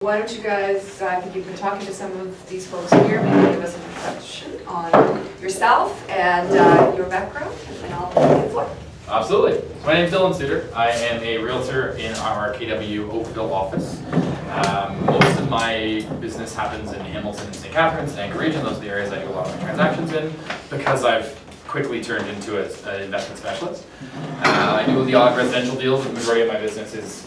Why don't you guys, I think you've been talking to some of these folks here, maybe give us an introduction on yourself and your background, and then I'll give the floor. Absolutely. So my name is Suitor. I am a realtor in our KW Oakville office. Most of my business happens in Hamilton and St. Catharines and Anchorage, and those are the areas I do a lot of my transactions in because I've quickly turned into an investment specialist. I do the odd residential deals, but the majority of my business is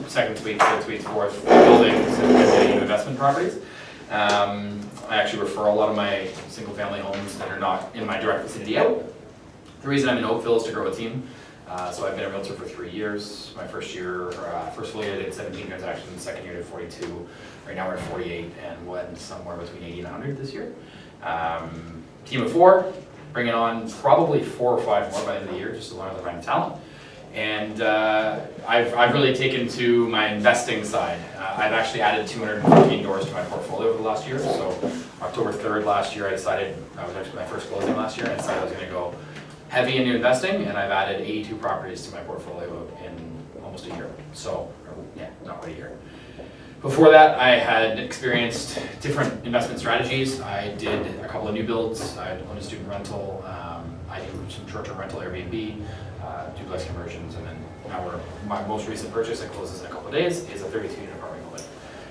second suites, third suites, fourth buildings, and getting into investment properties. I actually refer a lot of my single family homes that are not in my direct vicinity out. The reason I'm in Oakville is to grow a team. So I've been a realtor for 3 years. My first year, first full year I did 17 transactions, second year I did 42. Right now we're at 48 and went somewhere between 80 and 100 this year. Team of 4, bringing on probably 4 or 5 more by the end of the year, just as long as I find talent. And I've really taken to my investing side. I've actually added 215 doors to my portfolio over the last year. So October 3rd last year I decided, that was actually my first closing last year, and I decided I was going to go heavy into investing, and I've added 82 properties to my portfolio in almost a year. So, yeah, not quite a year. Before that, I had experienced different investment strategies. I did a couple of new builds. I owned a student rental. I do some short-term rental Airbnb, duplex conversions, and then now my most recent purchase that closes in a couple of days is a 32-unit apartment building.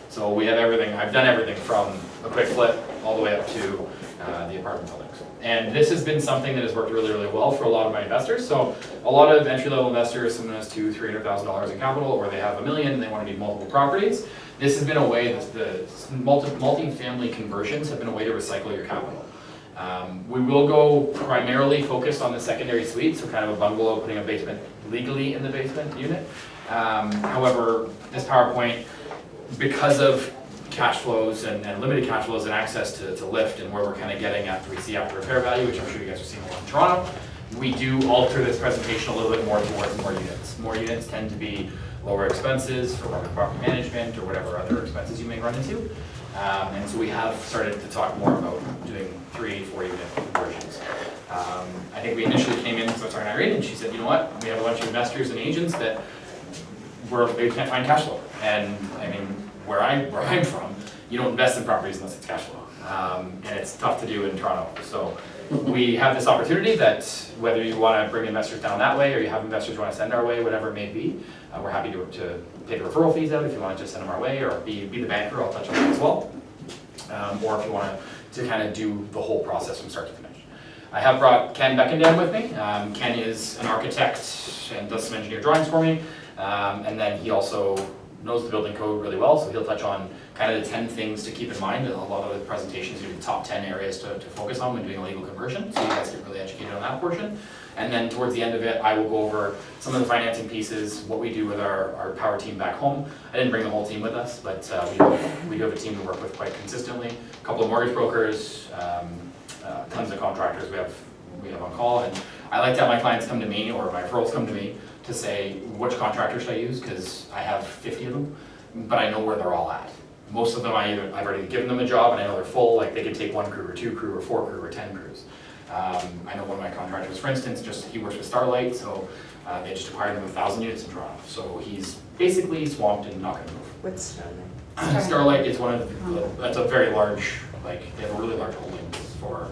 So we have everything. I've done everything from a quick flip all the way up to the apartment buildings. And this has been something that has worked really, really well for a lot of my investors. So a lot of entry-level investors, someone has $200,000-$300,000 in capital, or they have $1 million and they want to do multiple properties. This has been a way that the multi-family conversions have been a way to recycle your capital. We will go primarily focused on the secondary suite, so kind of a bungalow, putting a basement legally in the basement unit. However, this PowerPoint, because of cash flows and limited cash flows and access to lift and where we're kind of getting after we see after repair value, which I'm sure you guys are seeing a lot in Toronto, we do alter this presentation a little bit more towards more units. More units tend to be lower expenses for property management or whatever other expenses you may run into. And so we have started to talk more about doing 3-4 unit conversions. I think we initially came in, so I was talking to Irene, and she said, you know what, we have a bunch of investors and agents that they can't find cash flow. And I mean, where I'm from, you don't invest in properties unless it's cash flow. And it's tough to do in Toronto. So we have this opportunity that whether you want to bring investors down that way or you have investors you want to send our way, whatever it may be, we're happy to pay the referral fees out if you want to just send them our way, or be the banker, I'll touch on that as well. Or if you want to kind of do the whole process from start to finish. I have brought Ken Beckendan with me. Ken is an architect and does some engineer drawings for me. And then he also knows the building code really well, so he'll touch on kind of the 10 things to keep in mind. A lot of the presentations do the top 10 areas to focus on when doing a legal conversion, so you guys get really educated on that portion. And then towards the end of it, I will go over some of the financing pieces, what we do with our power team back home. I didn't bring the whole team with us, but we do have a team to work with quite consistently. A couple of mortgage brokers, tons of contractors we have on call, and I like to have my clients come to me, or my referrals come to me, to say which contractor should I use, because I have 50 of them, but I know where they're all at. Most of them I've already given them a job and I know they're full, like they could take 1 crew or 2 crew or 4 crew or 10 crews. I know one of my contractors, for instance, he works with Starlight, so they just acquired him 1,000 units in Toronto. So he's basically swamped and not gonna move. What's Starlight? Starlight is one of that's a very large, like they have a really large holdings for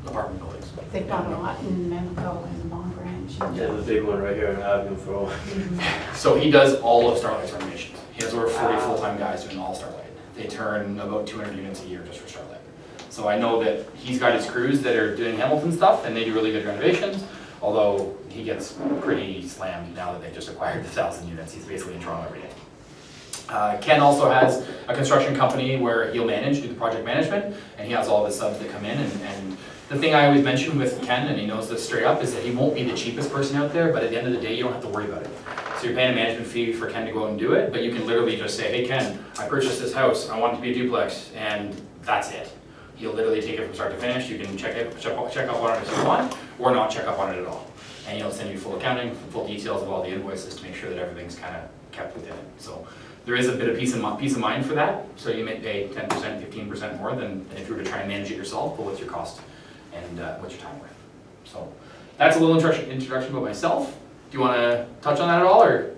apartment buildings. They bought a lot in Memco and Long Branch. Yeah, the big one right here in Avenue for all. So he does all of Starlight's renovations. He has over 40 full-time guys doing all Starlight. They turn about 200 units a year just for Starlight. So I know that he's got his crews that are doing Hamilton stuff, and they do really good renovations, although he gets pretty slammed now that they've just acquired the 1,000 units. He's basically in Toronto every day. Ken also has a construction company where he'll do the project management, and he has all the subs that come in. And the thing I always mention with Ken, and he knows this straight up, is that he won't be the cheapest person out there, but at the end of the day, you don't have to worry about it. So you're paying a management fee for Ken to go out and do it, but you can literally just say, hey Ken, I purchased this house, I want it to be a duplex, and that's it. He'll literally take it from start to finish. You can check up on it if you want, or not check up on it at all. And he'll send you full accounting, full details of all the invoices to make sure that everything's kind of kept within it. So there is a bit of peace of mind for that. So you may pay 10%, 15% more than if you were to try and manage it yourself, but what's your cost and what's your time worth. So that's a little introduction about myself. Do you want to touch on that at all, or?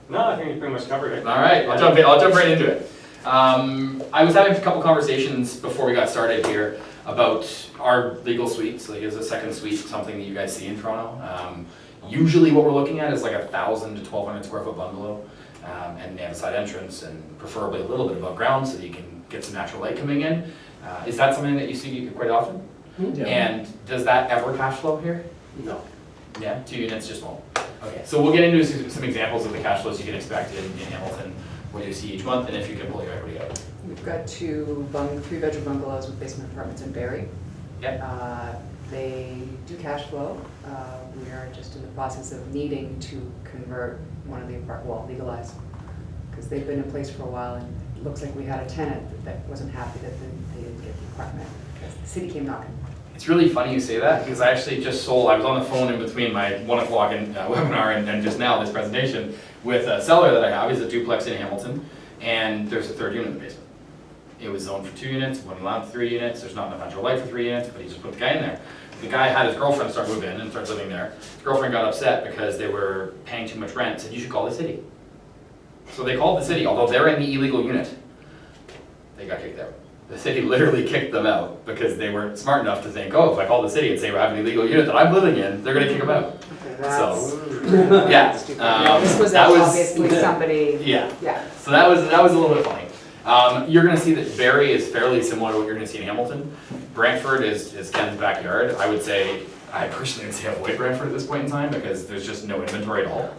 No, I think you pretty much covered it. All right, I'll jump right into it. I was having a couple conversations before we got started here about our legal suites. Like, is a second suite something that you guys see in Toronto? Usually what we're looking at is like 1,000 to 1,200 square foot bungalow, and they have a side entrance and preferably a little bit above ground so that you can get some natural light coming in. Is that something that you see quite often? Yeah. And does that ever cash flow here? No. Yeah, 2 units just won't. Okay, so we'll get into some examples of the cash flows you can expect in Hamilton, what you see each month, and if you can pull your equity out. We've got 3-bedroom bungalows with basement apartments in Barrie. Yep. They do cash flow. We are just in the process of needing to convert one of the legalize, because they've been in place for a while, and it looks like we had a tenant that wasn't happy that they didn't get the apartment, because the city came knocking. It's really funny you say that, because I actually just sold, I was on the phone in between my 1 o'clock webinar and just now this presentation with a seller that I have. He's a duplex in Hamilton, and there's a 3rd unit in the basement. It was zoned for 2 units, wasn't allowed for 3 units, there's not enough natural light for 3 units, but he just put the guy in there. The guy had his girlfriend start moving in and start living there. His girlfriend got upset because they were paying too much rent, said you should call the city. So they called the city, although they're in the illegal unit. They got kicked out. The city literally kicked them out because they weren't smart enough to think, oh, if I call the city and say we have an illegal unit that I'm living in, they're gonna kick them out. So, yeah. This was that obviously somebody, Yeah. yeah. So that was a little bit funny. You're going to see that Barrie is fairly similar to what you're going to see in Hamilton. Brantford is Ken's backyard. I personally would say avoid Brantford at this point in time because there's just no inventory at all.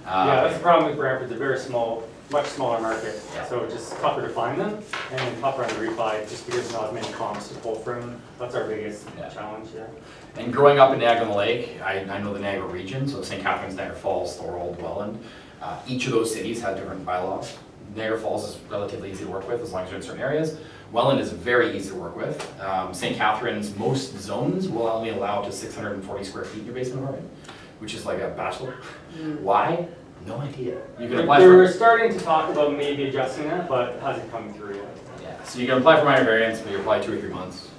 Yeah, that's the problem with Brantford. It's a very small, much smaller market, Yeah. so it's just tougher to find them and tougher on the refi just because there's not as many comps to pull from. That's our biggest challenge, yeah. And growing up in Niagara-on-the-Lake, I know the Niagara region, so St. Catharines, Niagara Falls, Thorold, Welland. Each of those cities have different bylaws. Niagara Falls is relatively easy to work with as long as you're in certain areas. Welland is very easy to work with. St. Catharines, most zones will only allow to 640 square feet in your basement apartment, which is like a bachelor. Why? No idea. You can apply We're for. starting to talk about maybe adjusting that, but it hasn't come through yet. Yeah, so you can apply for minor variance, but you apply 2 or 3 months.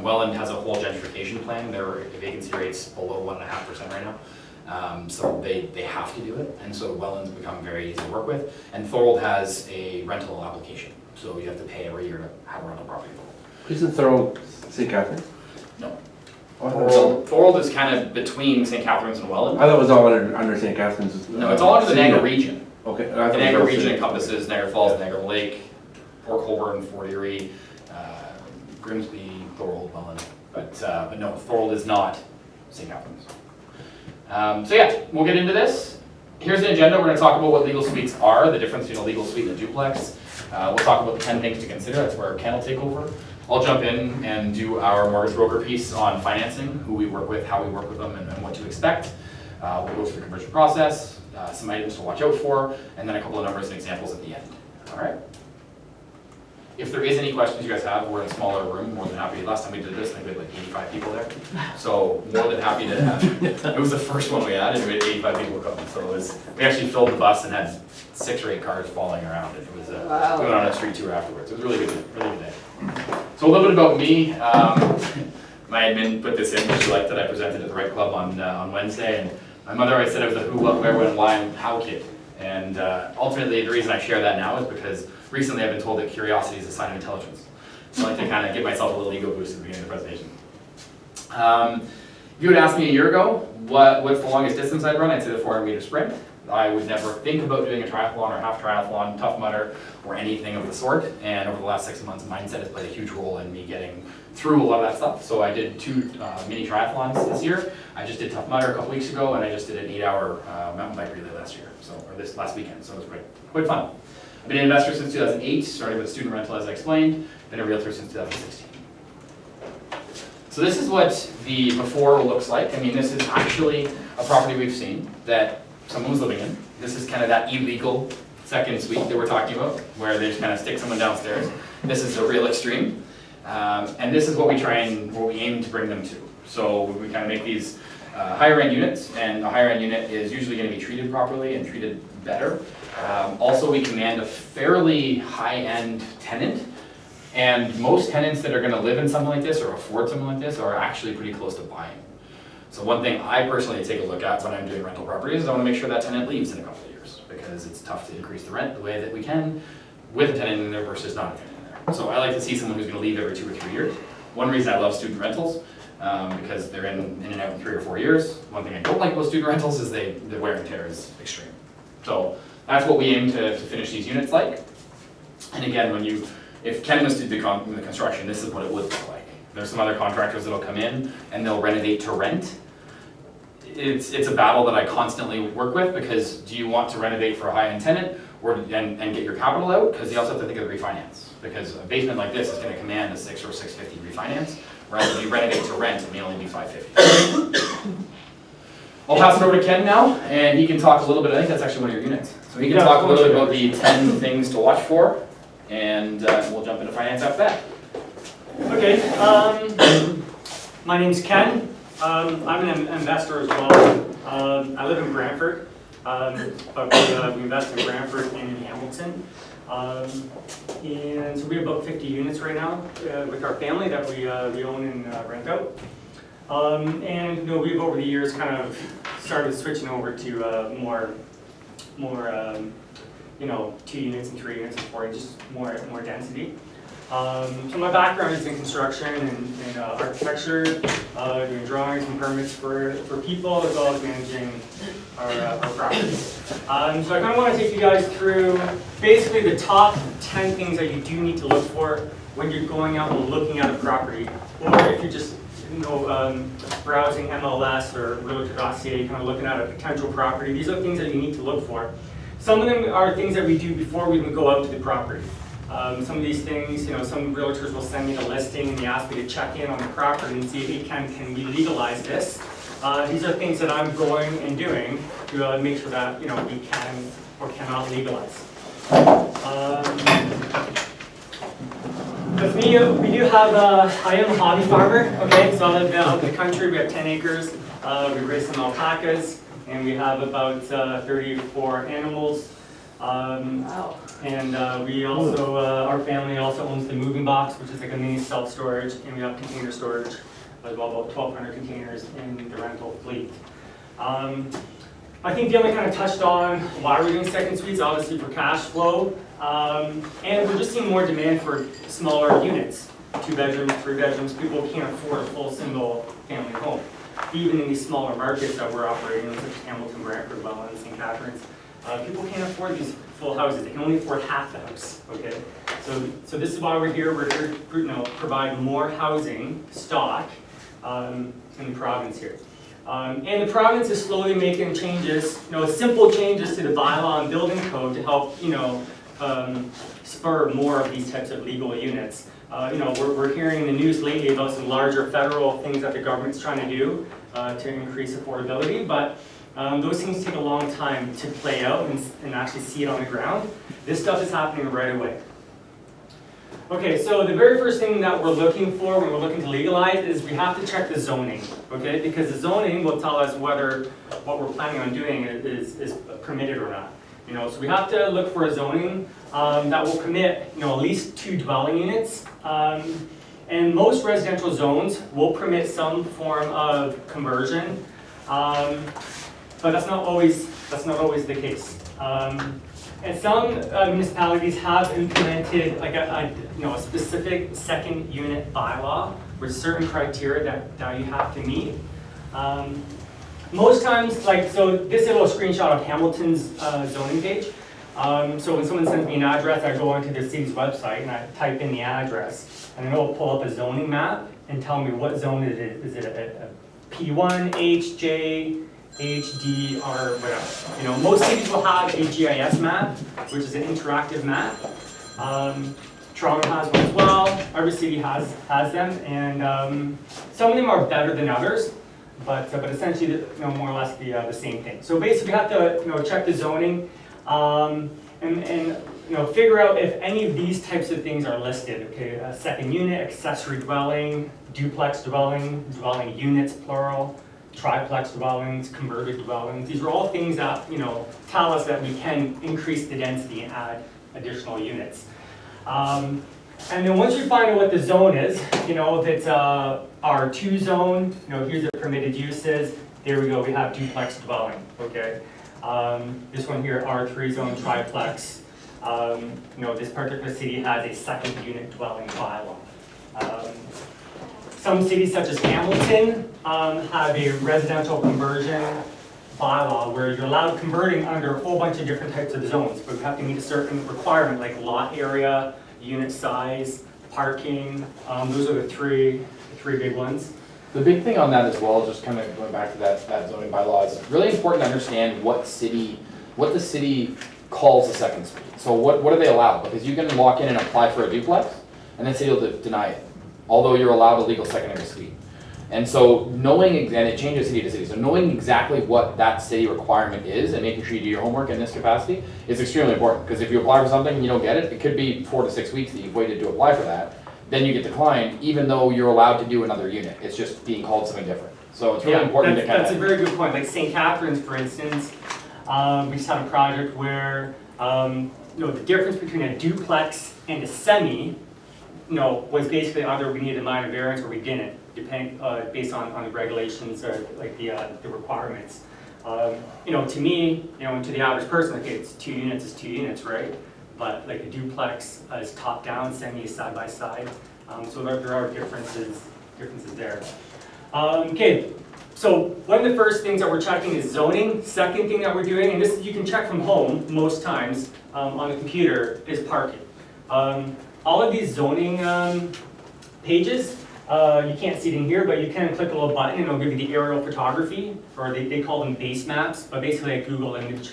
Welland has a whole gentrification plan. Their vacancy rate's below 1.5% right now. So they have to do it, and so Welland's become very easy to work with. And Thorold has a rental application, so you have to pay every year to have a rental property. Isn't Thorold St. Catharines? No. Oh, Thorold is kind of between St. Catharines and Welland. I thought it was all under St. Catharines. No, it's all under the Niagara region. Okay. The Niagara region encompasses Niagara Falls, Niagara Lake, Port Colborne, Fort Erie, Grimsby, Thorold, Welland. But no, Thorold is not St. Catharines. So yeah, we'll get into this. Here's the agenda. We're going to talk about what legal suites are, the difference between a legal suite and a duplex. We'll talk about the 10 things to consider. That's where Ken will take over. I'll jump in and do our mortgage broker piece on financing, who we work with, how we work with them, and what to expect. We'll go through the conversion process, some items to watch out for, and then a couple of numbers and examples at the end. All right? If there is any questions you guys have, we're in a smaller room, more than happy. Last time we did this, I think we had like 85 people there. So more than happy to have, it was the first one we had, and we had 85 people come. So we actually filled the bus and had 6 or 8 cars falling around. It was, Wow. we went on a street tour afterwards. It was really good day. So a little bit about me. My admin put this in, because she liked that I presented at the Right Club on Wednesday. And my mother always said I was a who, what, where, when, why, and how kid. And ultimately, the reason I share that now is because recently I've been told that curiosity is a sign of intelligence. So I like to kind of give myself a little ego boost at the beginning of the presentation. If you had asked me a year ago what's the longest distance I'd run, I'd say the 400-meter sprint. I would never think about doing a triathlon or half triathlon, Tough Mudder, or anything of the sort. And over the last 6 months, mindset has played a huge role in me getting through a lot of that stuff. So I did 2 mini triathlons this year. I just did Tough Mudder a couple weeks ago, and I just did an 8-hour mountain bike relay last year, or this last weekend. So it was quite fun. I've been an investor since 2008, started with student rental as I explained, been a realtor since 2016. So this is what the before looks like. I mean, this is actually a property we've seen that someone was living in. This is kind of that illegal second suite that we're talking about, where they just kind of stick someone downstairs. This is a real extreme. And this is what we aim to bring them to. So we kind of make these higher end units, and a higher end unit is usually going to be treated properly and treated better. Also, we command a fairly high end tenant, and most tenants that are going to live in something like this or afford something like this are actually pretty close to buying. So one thing I personally take a look at when I'm doing rental properties is I want to make sure that tenant leaves in a couple of years, because it's tough to increase the rent the way that we can with a tenant in there versus not a tenant in there. So I like to see someone who's going to leave every 2 or 3 years. One reason I love student rentals, because they're in and out in 3 or 4 years. One thing I don't like about student rentals is the wear and tear is extreme. So that's what we aim to finish these units like. And again, if Ken was to do the construction, this is what it would look like. There's some other contractors that'll come in and they'll renovate to rent. It's a battle that I constantly work with, because do you want to renovate for a high-end tenant and get your capital out? Because you also have to think of the refinance. Because a basement like this is going to command a 6 or 650 refinance, whereas if you renovate to rent, it may only be 550. I'll pass it over to Ken now, and he can talk a little bit. I think that's actually one of your units. So he can talk a little bit about the 10 things to watch for, and we'll jump into finance after that. Okay, my name's Ken. I'm an investor as well. I live in Brantford, but we invest in Brantford and in Hamilton. And so we have about 50 units right now with our family that we own and rent out. And you know, we've over the years kind of started switching over to more you know, 2 units and 3 units and 4, just more density. So my background is in construction and architecture, doing drawings and permits for people, as well as managing our properties. So I kind of want to take you guys through basically the top 10 things that you do need to look for when you're going out and looking at a property, or if you're just browsing MLS or Realtor.ca, kind of looking at a potential property. These are things that you need to look for. Some of them are things that we do before we even go out to the property. Some of these things, you know, some realtors will send me the listing and they ask me to check in on the property and see if can we legalize this. These are things that I'm going and doing to make sure that, you know, we can or cannot legalize. With me, we do have, I am a hobby farmer, okay, so I live out in the country. We have 10 acres, we raise some alpacas, and we have about 34 animals. Wow. And we also, our family also owns the moving box, which is like a mini self-storage, and we have container storage as well, about 1,200 containers in the rental fleet. I think Dylan kind of touched on why we're doing second suites, obviously for cash flow. And we're just seeing more demand for smaller units, 2 bedrooms, 3 bedrooms. People can't afford a full single family home. Even in these smaller markets that we're operating in, such as Hamilton, Brantford, Welland, St. Catharines, people can't afford these full houses. They can only afford half the house, okay? So this is why we're here. We're here to, you know, provide more housing stock in the province here. And the province is slowly making changes, you know, simple changes to the bylaw and building code to help, you know, spur more of these types of legal units. You know, we're hearing in the news lately about some larger federal things that the government's trying to do to increase affordability, but those things take a long time to play out and actually see it on the ground. This stuff is happening right away. Okay, so the very first thing that we're looking for when we're looking to legalize is we have to check the zoning, okay? Because the zoning will tell us whether what we're planning on doing is permitted or not. You know, so we have to look for a zoning that will permit, you know, at least 2 dwelling units. And most residential zones will permit some form of conversion, but that's not always the case. And some municipalities have implemented like a specific second unit bylaw with certain criteria that you have to meet. Most times, like, so this is a little screenshot of Hamilton's zoning page. So when someone sends me an address, I go onto the city's website and I type in the address, and then it'll pull up a zoning map and tell me what zone it is. Is it a P1, H, J, HD, or whatever? You know, most cities will have a GIS map, which is an interactive map. Toronto has one as well. Every city has them, and some of them are better than others. But essentially, you know, more or less the same thing. So basically, we have to, you know, check the zoning and you know, figure out if any of these types of things are listed. Okay, a second unit, accessory dwelling, duplex dwelling, dwelling units plural, triplex dwellings, converted dwellings. These are all things that, you know, tell us that we can increase the density and add additional units. And then once you find out what the zone is, you know, if it's a R2 zone, you know, here's the permitted uses. There we go, we have duplex dwelling, okay? This one here, R3 zone triplex. You know, this particular city has a second unit dwelling bylaw. Some cities such as Hamilton have a residential conversion bylaw where you're allowed converting under a whole bunch of different types of zones, but you have to meet a certain requirement like lot area, unit size, parking. Those are the three big ones. The big thing on that as well, just kind of going back to that zoning bylaw, is really important to understand what the city calls a second suite. So what do they allow? Because you can walk in and apply for a duplex, and the city will deny it, although you're allowed a legal secondary suite. And so knowing, and it changes city to city, so knowing exactly what that city requirement is and making sure you do your homework in this capacity is extremely important. Because if you apply for something and you don't get it, it could be 4 to 6 weeks that you've waited to apply for that. Then you get declined, even though you're allowed to do another unit. It's just being called something different. So it's really important to kind of. That's a very good point. Like St. Catharines, for instance, we just had a project where you know, the difference between a duplex and a semi, you know, was basically either we needed a minor variance or we didn't, based on the regulations or like the requirements. You know, to me, you know, and to the average person, okay, it's 2 units is 2 units, right? But like a duplex is top down, semi is side by side. So there are differences there. Okay, so one of the first things that we're checking is zoning. Second thing that we're doing, and this you can check from home most times on the computer, is parking. All of these zoning pages, you can't see it in here, but you can click a little button and it'll give you the aerial photography, or they call them base maps, but basically like Google image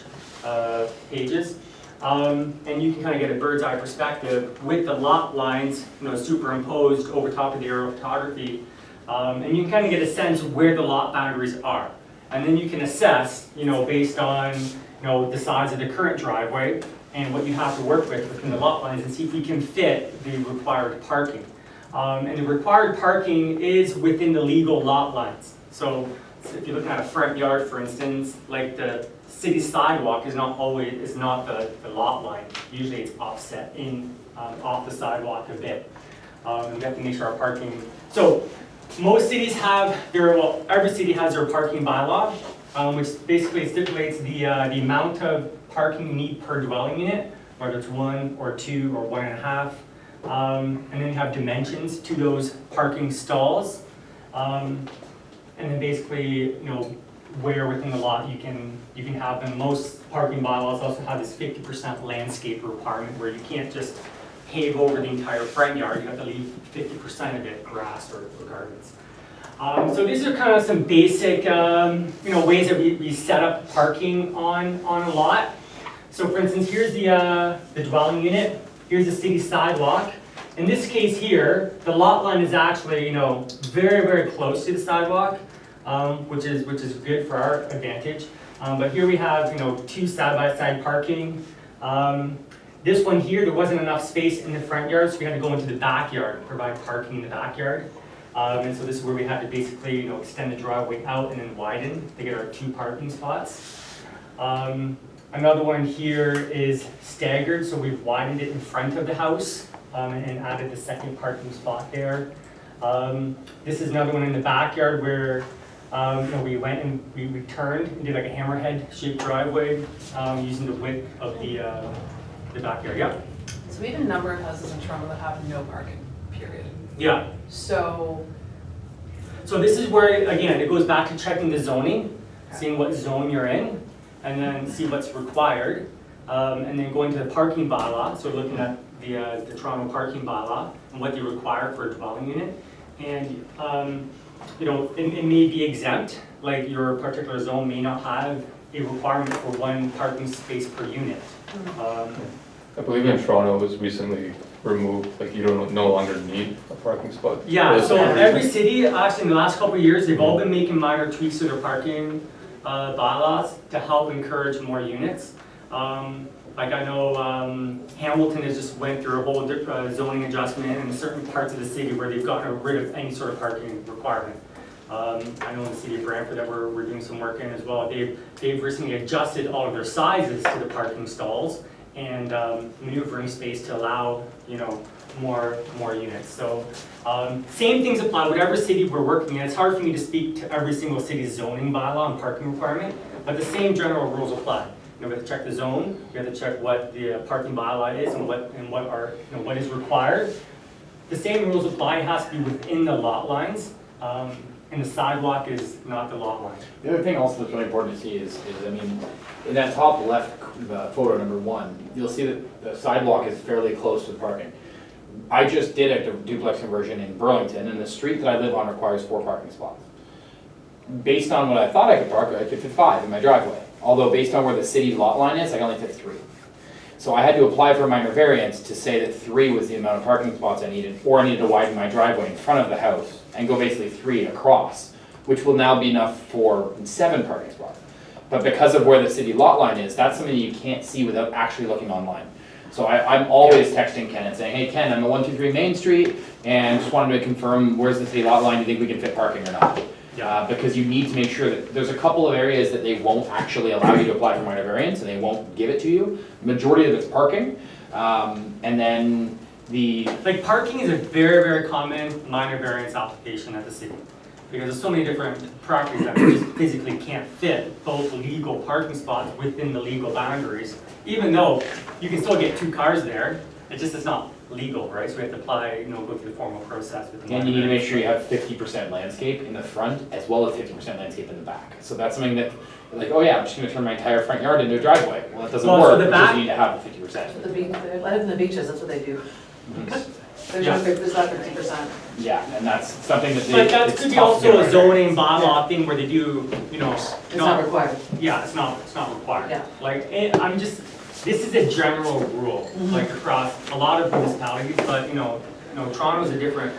pages. And you can kind of get a bird's eye perspective with the lot lines, you know, superimposed over top of the aerial photography. And you can kind of get a sense where the lot boundaries are. And then you can assess, you know, based on, you know, the size of the current driveway and what you have to work with within the lot lines and see if we can fit the required parking. And the required parking is within the legal lot lines. So if you're looking at a front yard, for instance, like the city sidewalk is not the lot line. Usually it's offset in off the sidewalk a bit. And we have to make sure our parking. So most cities have every city has their parking bylaw, which basically stipulates the amount of parking you need per dwelling unit, whether it's 1 or 2 or 1.5. And then you have dimensions to those parking stalls. And then basically, you know, where within the lot you can have them. Most parking bylaws also have this 50% landscape requirement where you can't just pave over the entire front yard. You have to leave 50% of it grass or gardens. So these are kind of some basic you know, ways that we set up parking on a lot. So for instance, here's the dwelling unit. Here's the city sidewalk. In this case here, the lot line is actually, you know, very, very close to the sidewalk, which is good for our advantage. But here we have, you know, 2 side-by-side parking. This one here, there wasn't enough space in the front yard, so we had to go into the backyard, provide parking in the backyard. And so this is where we had to basically, you know, extend the driveway out and then widen to get our 2 parking spots. Another one here is staggered, so we've widened it in front of the house and added the second parking spot there. This is another one in the backyard where you know, we went and we turned and did like a hammerhead shaped driveway using the width of the backyard. Yeah. So we have a number of houses in Toronto that have no parking, period. Yeah. So this is where, again, it goes back to checking the zoning, seeing what zone you're in, and then see what's required. And then going to the parking bylaw, so looking at the Toronto parking bylaw and what they require for a dwelling unit. And you know, it may be exempt, like your particular zone may not have a requirement for 1 parking space per unit. I believe in Toronto it was recently removed, like you don't no longer need a parking spot. Yeah, so every city, actually in the last couple of years, they've all been making minor tweaks to their parking bylaws to help encourage more units. Like I know Hamilton has just went through a whole zoning adjustment in certain parts of the city where they've gotten rid of any sort of parking requirement. I know in the city of Brantford that we're doing some work in as well. They've recently adjusted all of their sizes to the parking stalls and maneuvering space to allow, more units. So same things apply, whatever city we're working in. It's hard for me to speak to every single city's zoning bylaw and parking requirement, but the same general rules apply. We have to check the zone, we have to check what the parking bylaw is and what is required. The same rules apply. It has to be within the lot lines, and the sidewalk is not the lot line. The other thing also that's really important to see is I mean, in that top left photo, number 1, you'll see that the sidewalk is fairly close to the parking. I just did a duplex conversion in Burlington, and the street that I live on requires 4 parking spots. Based on what I thought I could park, I could fit 5 in my driveway. Although based on where the city lot line is, I can only fit 3. So I had to apply for a minor variance to say that 3 was the amount of parking spots I needed, or I needed to widen my driveway in front of the house and go basically 3 across, which will now be enough for 7 parking spots. But because of where the city lot line is, that's something you can't see without actually looking online. So I'm always texting Ken and saying, hey Ken, I'm at 123 Main Street, and just wanted to confirm, where's the city lot line, do you think we can fit parking or not? Because you need to make sure that there's a couple of areas that they won't actually allow you to apply for minor variance, and they won't give it to you. The majority of it's parking, and then Like parking is a very, very common minor variance application at the city. Because there's so many different properties that just physically can't fit both legal parking spots within the legal boundaries. Even though you can still get 2 cars there, it's not legal, right? So we have to apply, go through the formal process with the And you need to make sure you have 50% landscape in the front as well as 50% landscape in the back. So that's something that, like, oh yeah, I'm just gonna turn my entire front yard into a driveway. Well, that doesn't Well, so work the because back- you need to have the 50%. That's what the beach, I live in the beaches, that's what they do. There's Yeah. there's not 50%. Yeah, and that's something that they. But that it's could be tough to also a get. zoning bylaw thing where they do, It's not required. yeah, it's not required. Yeah. Like, this is a general rule, like across a lot of municipalities, but, Toronto's a different,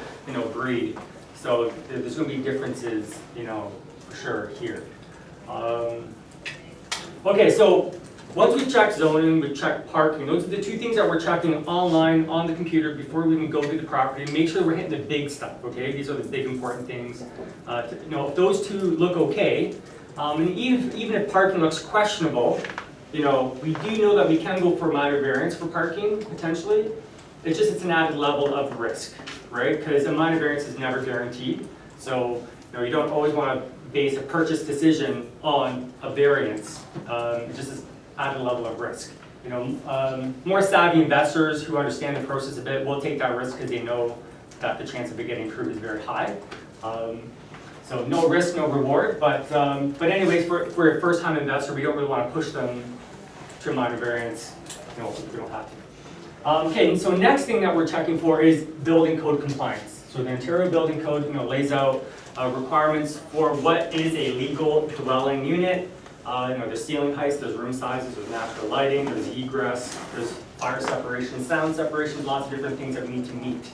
breed. So there's gonna be differences, for sure here. Okay, so once we check zoning, we check parking, those are the 2 things that we're checking online on the computer before we even go through the property. Make sure we're hitting the big stuff, okay? These are the big important things. If those 2 look okay, and even if parking looks questionable, we do know that we can go for minor variance for parking, potentially. It's an added level of risk, right? Because a minor variance is never guaranteed. So, you don't always want to base a purchase decision on a variance. It just is added level of risk. More savvy investors who understand the process a bit will take that risk because they know that the chance of it getting approved is very high. So no risk, no reward. But anyways, for a first-time investor, we don't really want to push them to a minor variance. We don't have to. Okay, so next thing that we're checking for is building code compliance. So the Ontario Building Code, lays out requirements for what is a legal dwelling unit. There's ceiling heights, there's room sizes, there's natural lighting, there's egress, there's fire separation, sound separation, lots of different things that we need to meet.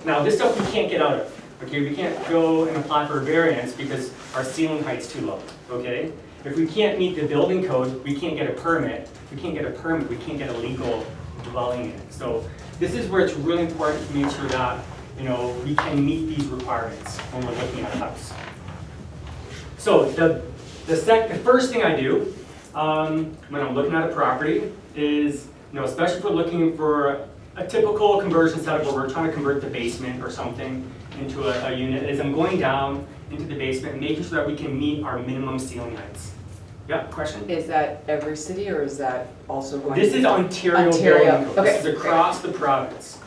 Now, this stuff we can't get out of. Okay, we can't go and apply for a variance because our ceiling height's too low. Okay, if we can't meet the building code, we can't get a permit. If we can't get a permit, we can't get a legal dwelling unit. So this is where it's really important to make sure that we can meet these requirements when we're looking at a house. So the first thing I do when I'm looking at a property is, especially if we're looking for a typical conversion setup where we're trying to convert the basement or something into a unit, is I'm going down into the basement and making sure that we can meet our minimum ceiling heights. Yeah, question? Is that every city or is that also going? This is Ontario Ontario, Building Code. okay. This is across the province.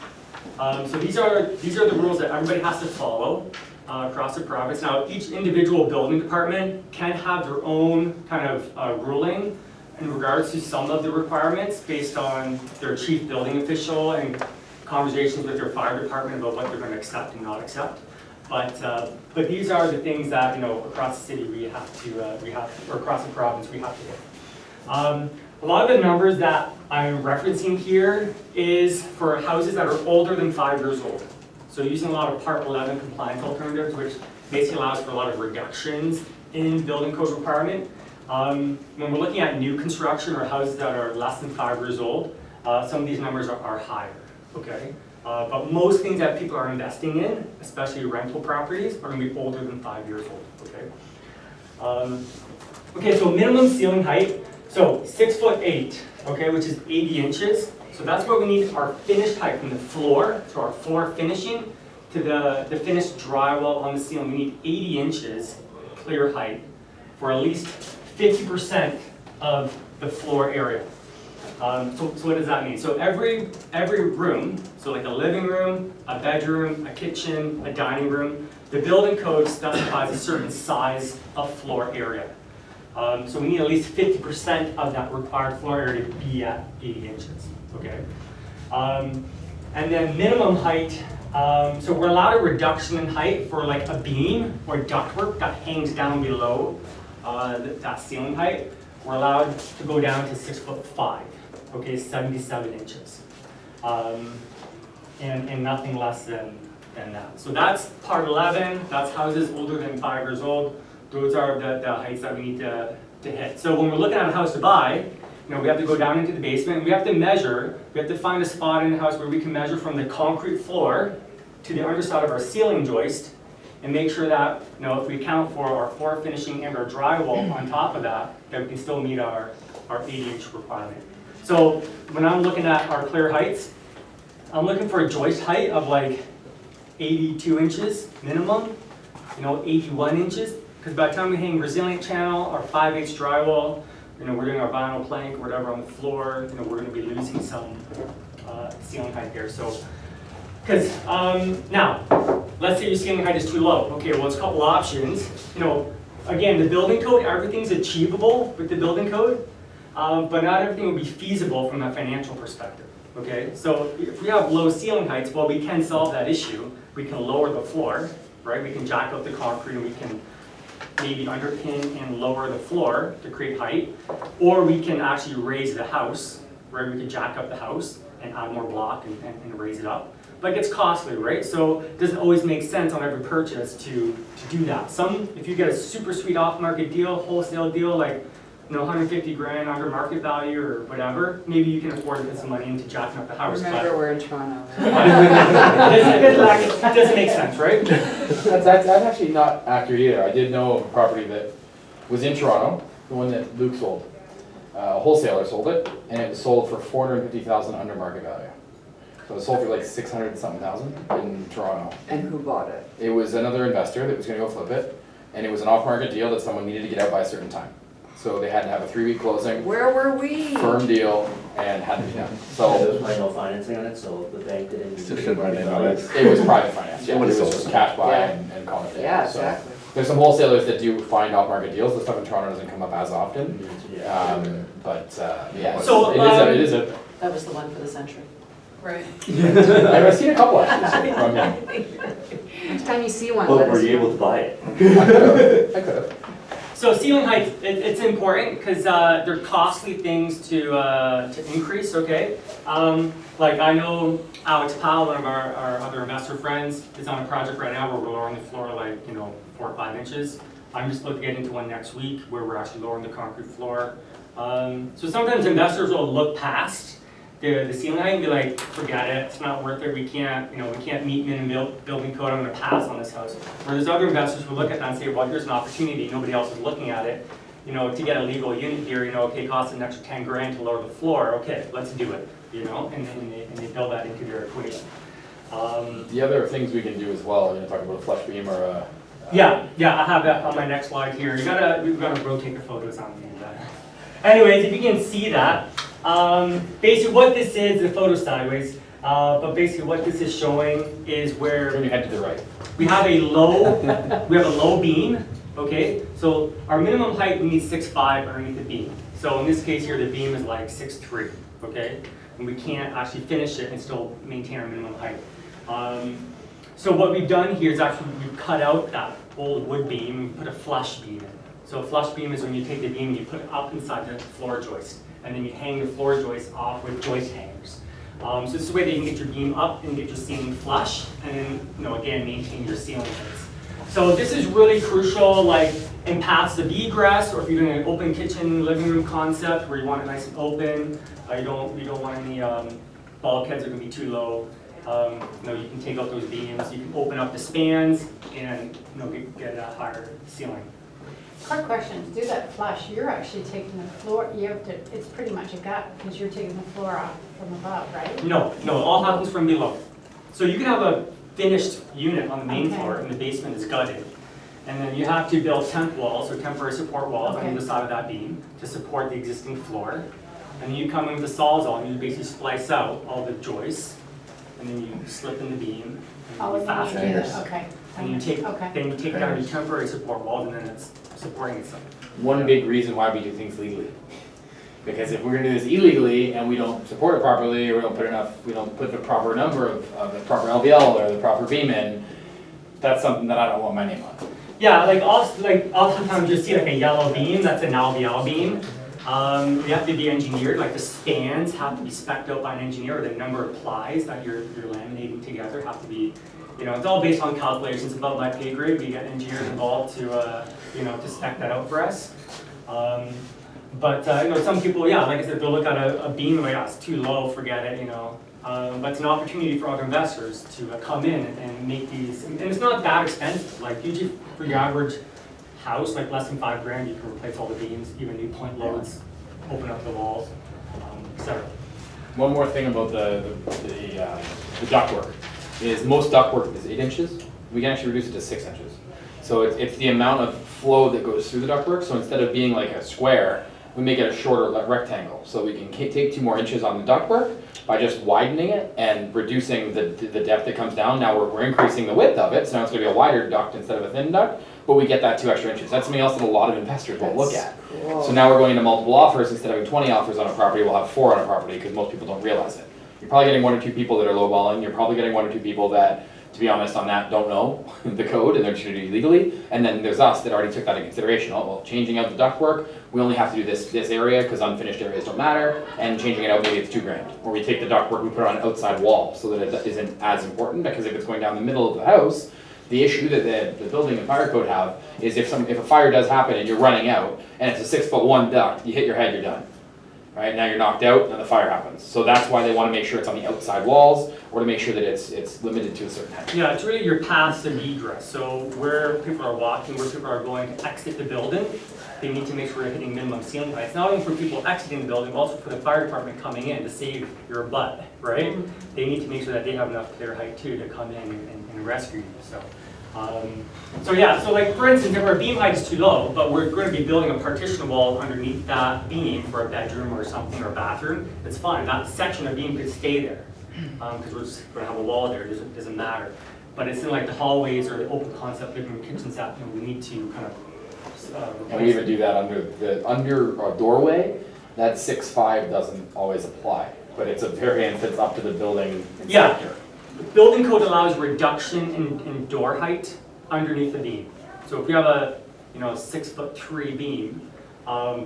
So these are the rules that everybody has to follow across the province. Now, each individual building department can have their own kind of ruling in regards to some of the requirements based on their chief building official and conversations with their fire department about what they're going to accept and not accept. But these are the things that across the city we have to, or across the province we have to hit. A lot of the numbers that I'm referencing here is for houses that are older than 5 years old. So using a lot of Part 11 compliance alternatives, which basically allows for a lot of reductions in building code requirement. When we're looking at new construction or houses that are less than 5 years old, some of these numbers are higher, okay? But most things that people are investing in, especially rental properties, are going to be older than 5 years old, okay? Okay, so minimum ceiling height. So 6'8", okay, which is 80 inches. So that's what we need our finished height from the floor, so our floor finishing, to the finished drywall on the ceiling. We need 80 inches clear height for at least 50% of the floor area. So what does that mean? So every room, so like a living room, a bedroom, a kitchen, a dining room, the building code specifies a certain size of floor area. So we need at least 50% of that required floor area to be at 80 inches, okay? And then minimum height, so we're allowed a reduction in height for like a beam or ductwork that hangs down below that ceiling height. We're allowed to go down to 6'5", okay, 77 inches. And nothing less than that. So that's part 11, that's houses older than 5 years old. Those are the heights that we need to hit. So when we're looking at a house to buy, you know, we have to go down into the basement, we have to measure, we have to find a spot in the house where we can measure from the concrete floor to the underside of our ceiling joist and make sure that, you know, if we account for our floor finishing and our drywall on top of that, that we can still meet our 80-inch requirement. So when I'm looking at our clear heights, I'm looking for a joist height of like 82 inches minimum, you know, 81 inches, because by the time we hang resilient channel or 5/8 drywall, you know, we're doing our vinyl plank or whatever on the floor, you know, we're going to be losing some ceiling height there. So, because now, let's say your ceiling height is too low. Okay, well, it's a couple options. You know, again, the building code, everything's achievable with the building code, but not everything will be feasible from a financial perspective. Okay, so if we have low ceiling heights, well, we can solve that issue. We can lower the floor, right? We can jack up the concrete and we can maybe underpin and lower the floor to create height, or we can actually raise the house, right? We can jack up the house and add more block and raise it up. But it gets costly, right? So it doesn't always make sense on every purchase to do that. Some, if you get a super sweet off-market deal, wholesale deal, like, you know, 150 grand under market value or whatever, maybe you can afford to put some money into jacking up the house. Remember, we're in Toronto. It doesn't make sense, right? That's actually not accurate either. I did know of a property that was in Toronto, the one that Luke sold. A wholesaler sold it, and it was sold for $450,000 under market value. So it was sold for like 600-something thousand in Toronto. And who bought it? It was another investor that was going to go flip it, and it was an off-market deal that someone needed to get out by a certain time. So they had to have a 3-week closing, Where were we? firm deal, and had to be done. There So was probably no financing on it, so the bank didn't. Still shouldn't run in on it. it was private finance, yeah. It Somebody was sold just it. cash buy Yeah. and call it a day. Yeah, So exactly. there's some wholesalers that do find off-market deals. The stuff in Toronto doesn't come up as often. Yeah. Yeah, So, it is a, That was the one for the century. Right. I've seen a couple actually, so from you. Next time you see one, Well, let were us you know. able to buy it? I could have. So ceiling height, it's important because they're costly things to increase, okay? Like I know Alex Powell, one of our other investor friends, is on a project right now where we're lowering the floor like, you know, 4 or 5 inches. I'm just looking to get into one next week where we're actually lowering the concrete floor. So sometimes investors will look past the ceiling height and be like, forget it, it's not worth it, we can't meet minimum building code, I'm gonna pass on this house. Whereas other investors will look at that and say, well, here's an opportunity, nobody else is looking at it. You know, to get a legal unit here, you know, okay, it costs an extra 10 grand to lower the floor, okay, let's do it, you know, and they build that into their equation. The other things we can do as well, you know, talk about a flush beam or a. Yeah, I have that on my next slide here. We've got to rotate the photos on me. Anyways, if you can see that, basically what this is, the photo sideways, but basically what this is showing is Turn where your head to the right. we have a low beam, okay? So our minimum height, we need 6'5" underneath the beam. So in this case here, the beam is like 6'3", okay? And we can't actually finish it and still maintain our minimum height. So what we've done here is actually we've cut out that old wood beam and put a flush beam in. So a flush beam is when you take the beam and you put it up inside the floor joist, and then you hang the floor joist off with joist hangers. So this is a way that you can get your beam up and get your ceiling flush, and then, you know, again, maintain your ceiling heights. So this is really crucial, like in paths of egress, or if you're doing an open kitchen, living room concept where you want it nice and open, you don't want any bulkheads that are gonna be too low. You know, you can take out those beams, you can open up the spans, and, you know, get a higher ceiling. Quick question, to do that flush, you're actually taking the floor, you have to, it's pretty much a gut, because you're taking the floor off from above, right? No, it all happens from below. So you can have a finished unit on the main Okay. floor and the basement is gutted. And then you have to build temp walls or temporary support walls on Okay. the side of that beam to support the existing floor. And then you come in with the sawzall and you basically splice out all the joists. And then you slip in the beam Oh, and you and then fasten you do it. that, okay. And you take, Okay. then you take down your temporary support walls and then it's supporting itself. One big reason why we do things legally. Because if we're gonna do this illegally and we don't support it properly, or we don't put the proper number of the proper LVL or the proper beam in, that's something that I don't want my name on. Yeah, oftentimes you see like a yellow beam, that's an LVL beam. They have to be engineered, like the spans have to be spec'd out by an engineer, or the number of plies that you're laminating together have to be, it's all based on calculations. Above my pay grade, we get engineers involved to spec that out for us. But some people, like I said, they'll look at a beam and like, it's too low, forget it, But it's an opportunity for other investors to come in and make these, and it's not that expensive. Like usually for your average house, like less than $5,000, you can replace all the beams, even new point loads, open up the walls, etc. One more thing about the ductwork is most ductwork is 8 inches. We can actually reduce it to 6 inches. So it's the amount of flow that goes through the ductwork. So instead of being like a square, we make it a shorter rectangle. So we can take 2 more inches on the ductwork by just widening it and reducing the depth that comes down. Now we're increasing the width of it, so now it's going to be a wider duct instead of a thin duct, but we get that 2 extra inches. That's something else that a lot of investors won't look at. Cool. So now we're going into multiple offers. Instead of having 20 offers on a property, we'll have 4 on a property because most people don't realize it. You're probably getting 1 or 2 people that are lowballing. You're probably getting 1 or 2 people that, to be honest on that, don't know the code and they're just going to do it illegally. And then there's us that already took that into consideration. Oh, well, changing out the ductwork, we only have to do this area because unfinished areas don't matter. And changing it out, maybe it's $2,000. Or we take the ductwork, we put it on an outside wall so that it isn't as important, because if it's going down the middle of the house, the issue that the building and fire code have is if a fire does happen and you're running out and it's a 6'1" duct, you hit your head, you're done. Right, now you're knocked out and the fire happens. So that's why they want to make sure it's on the outside walls, or to make sure that it's limited to a certain height. Yeah, it's really your paths of egress. So where people are walking, where people are going to exit the building, they need to make sure they're hitting minimum ceiling heights. Not only for people exiting the building, but also for the fire department coming in to save your butt, right? They need to make sure that they have enough clear height too to come in and rescue you. So like for instance, if our beam height is too low, but we're going to be building a partition wall underneath that beam for a bedroom or something, or a bathroom, it's fine. That section of beam could stay there because we're just going to have a wall there. It doesn't matter. But it's in like the hallways or the open concept living room, kitchens that we need to kind of And we even do that under a doorway. That 6'5" doesn't always apply, but it's a variance that's up to the building inspector. The building code allows reduction in door height underneath the beam. So if we have a 6'3" beam,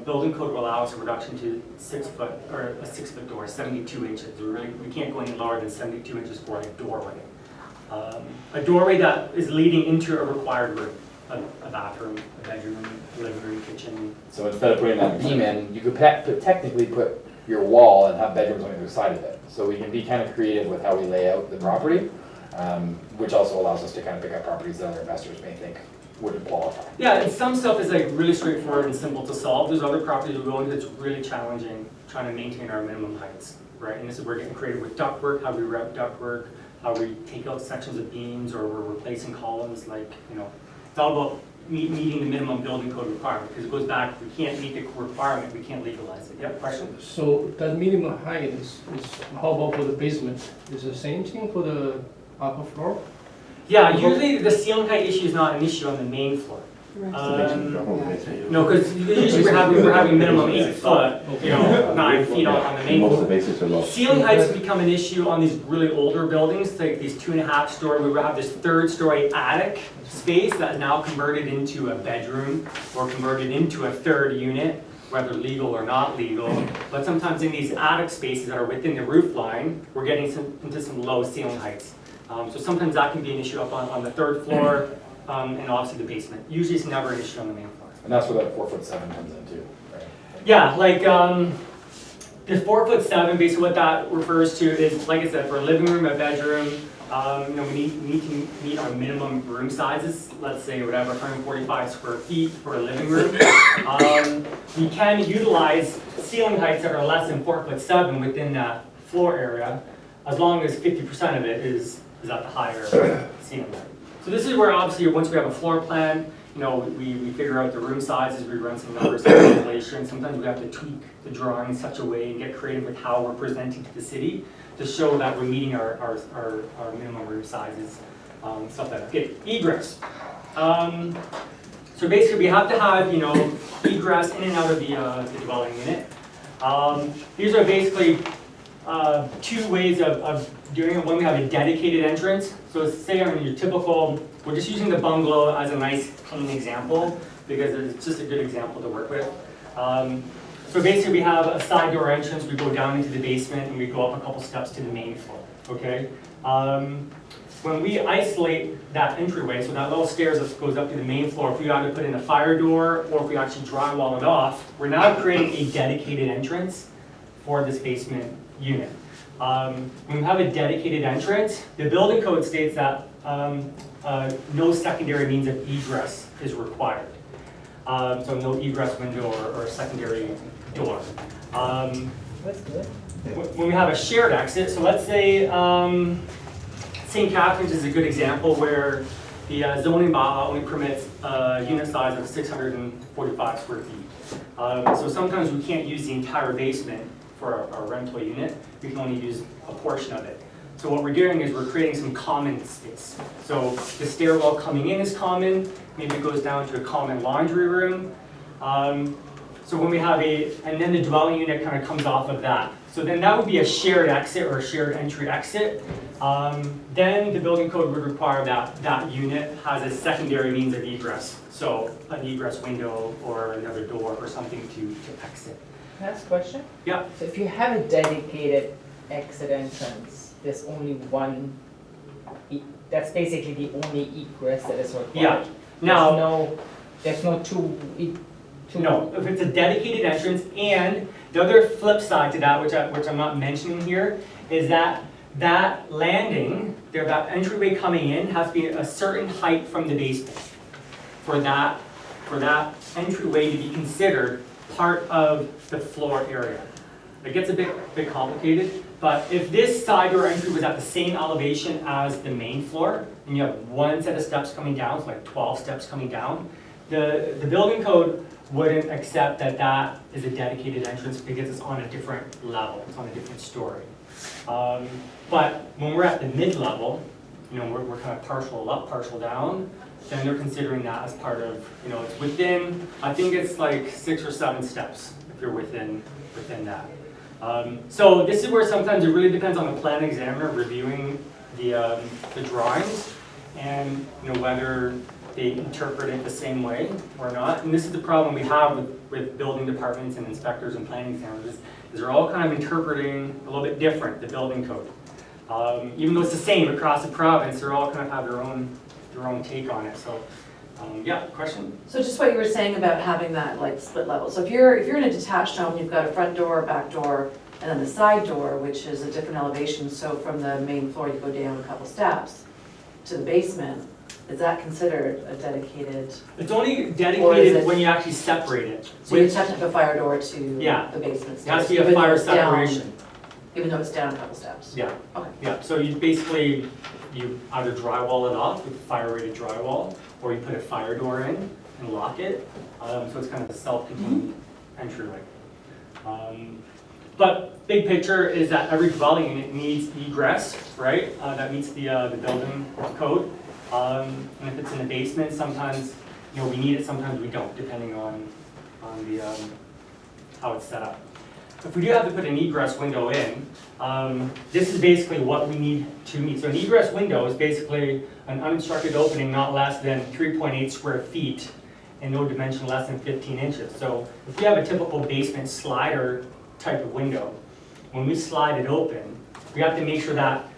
building code will allow us a reduction to 6 foot or a 6 foot door, 72 inches. We can't go any lower than 72 inches for a doorway. A doorway that is leading into a required room, a bathroom, a bedroom, living room, kitchen. So instead of putting that beam in, you could technically put your wall and have bedrooms on either side of it. So we can be kind of creative with how we lay out the property, which also allows us to kind of pick up properties that other investors may think wouldn't qualify. Yeah, and some stuff is like really straightforward and simple to solve. There's other properties we go into that's really challenging, trying to maintain our minimum heights, right? And this is where we're getting creative with ductwork, how we route ductwork, how we take out sections of beams, or we're replacing columns. It's all about meeting the minimum building code requirement, because it goes back, if we can't meet the requirement, we can't legalize it. Yep, question? So that minimum height is how about for the basement? Is the same thing for the upper floor? Yeah, usually the ceiling height issue is not an issue on the main floor. No, because usually we're having minimum 8 foot, 9 feet on the main Most of floor. the bases are low. Ceiling heights become an issue on these really older buildings, like these 2.5 story. We have this 3rd story attic space that is now converted into a bedroom or converted into a 3rd unit, whether legal or not legal. But sometimes in these attic spaces that are within the roof line, we're getting into some low ceiling heights. So sometimes that can be an issue up on the 3rd floor, and obviously the basement. Usually it's never an issue on the main floor. And that's where that 4'7" comes in too, right? Yeah, like The 4'7", basically what that refers to is, like I said, for a living room, a bedroom, we need to meet our minimum room sizes, let's say whatever, 145 square feet for a living room. We can utilize ceiling heights that are less than 4'7" within that floor area, as long as 50% of it is at the higher ceiling height. So this is where obviously once we have a floor plan, we figure out the room sizes, we run some numbers of calculation. Sometimes we have to tweak the drawing in such a way and get creative with how we're presenting to the city to show that we're meeting our minimum room sizes, stuff like that. Okay, egress. So basically we have to have, egress in and out of the dwelling unit. These are basically two ways of doing it. One, we have a dedicated entrance. So say on your typical, we're just using the bungalow as a nice clean example because it's just a good example to work with. So basically we have a side door entrance, we go down into the basement and we go up a couple steps to the main floor, okay? When we isolate that entryway, so that little stairs that goes up to the main floor, if we either put in a fire door or if we actually drywall it off, we're now creating a dedicated entrance for this basement unit. When we have a dedicated entrance, the building code states that no secondary means of egress is required. So no egress window or secondary door. That's good. When we have a shared exit, so let's say St. Catharines is a good example where the zoning bylaw only permits a unit size of 645 square feet. So sometimes we can't use the entire basement for our rental unit. We can only use a portion of it. So what we're doing is we're creating some common space. So the stairwell coming in is common, maybe it goes down to a common laundry room. So when we have and then the dwelling unit kind of comes off of that. So then that would be a shared exit or a shared entry exit. Then the building code would require that unit has a secondary means of egress. So an egress window or another door or something to exit. Last question. Yeah. So if you have a dedicated exit entrance, there's only one, that's basically the only egress that is required. Yeah. Now, there's no two. No, if it's a dedicated entrance, and the other flip side to that, which I'm not mentioning here, is that landing, that entryway coming in has to be a certain height from the basement for that entryway to be considered part of the floor area. It gets a bit complicated, but if this side door entry was at the same elevation as the main floor, and you have one set of steps coming down, so like 12 steps coming down, the building code wouldn't accept that is a dedicated entrance because it's on a different level, it's on a different story. But when we're at the mid-level, we're kind of partial up, partial down, then they're considering that as part of, it's within, I think it's like 6 or 7 steps if you're within that. So this is where sometimes it really depends on the plan examiner reviewing the drawings and whether they interpret it the same way or not. And this is the problem we have with building departments and inspectors and planning examiners, is they're all kind of interpreting a little bit different, the building code. Even though it's the same across the province, they're all kind of have their own take on it. So, yeah, question? So just what you were saying about having that like split level. So if you're in a detached home, you've got a front door, back door, and then the side door, which is a different elevation. So from the main floor, you go down a couple steps to the basement. Is that considered a dedicated? It's only dedicated when you actually separate it. So you have to have a fire door to the basement stairs? It has to be a fire separation. Even though it's down a couple steps? Yeah. Okay. Yeah, so you basically, you either drywall it off with fire-rated drywall, or you put a fire door in and lock it. So it's kind of a self-contained entryway. But big picture is that every dwelling unit needs egress, right? That meets the building code. And if it's in the basement, sometimes we need it, sometimes we don't, depending on the how it's set up. If we do have to put an egress window in, this is basically what we need to meet. So an egress window is basically an unobstructed opening not less than 3.8 square feet and no dimension less than 15 inches. So if we have a typical basement slider type of window, when we slide it open, we have to make sure that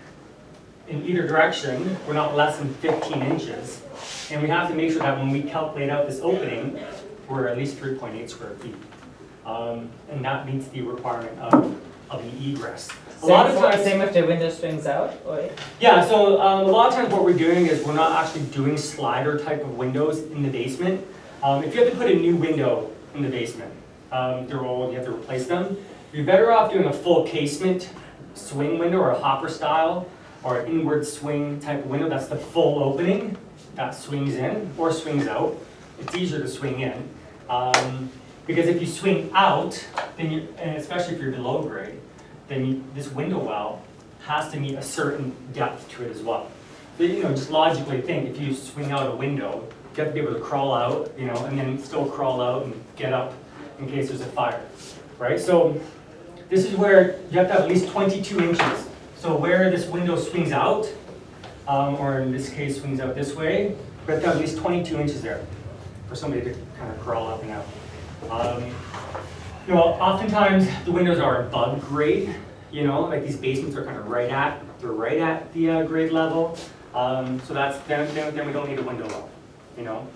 in either direction, we're not less than 15 inches. And we have to make sure that when we calculate out this opening, we're at least 3.8 square feet. And that meets the requirement of the egress. A lot of times, Same if the window swings out, or? yeah, so a lot of times what we're doing is we're not actually doing slider type of windows in the basement. If you have to put a new window in the basement, they're old, you have to replace them, you're better off doing a full casement swing window or a hopper style or an inward swing type of window. That's the full opening that swings in or swings out. It's easier to swing in. Because if you swing out, then you, and especially if you're below grade, then this window well has to meet a certain depth to it as well. So, just logically think, if you swing out a window, you have to be able to crawl out, and then still crawl out and get up in case there's a fire, right? So this is where you have to have at least 22 inches. So where this window swings out, or in this case swings out this way, you have to have at least 22 inches there for somebody to kind of crawl up and out. Oftentimes the windows are above grade, like these basements are kind of right at the grade level. So that's, then we don't need a window well,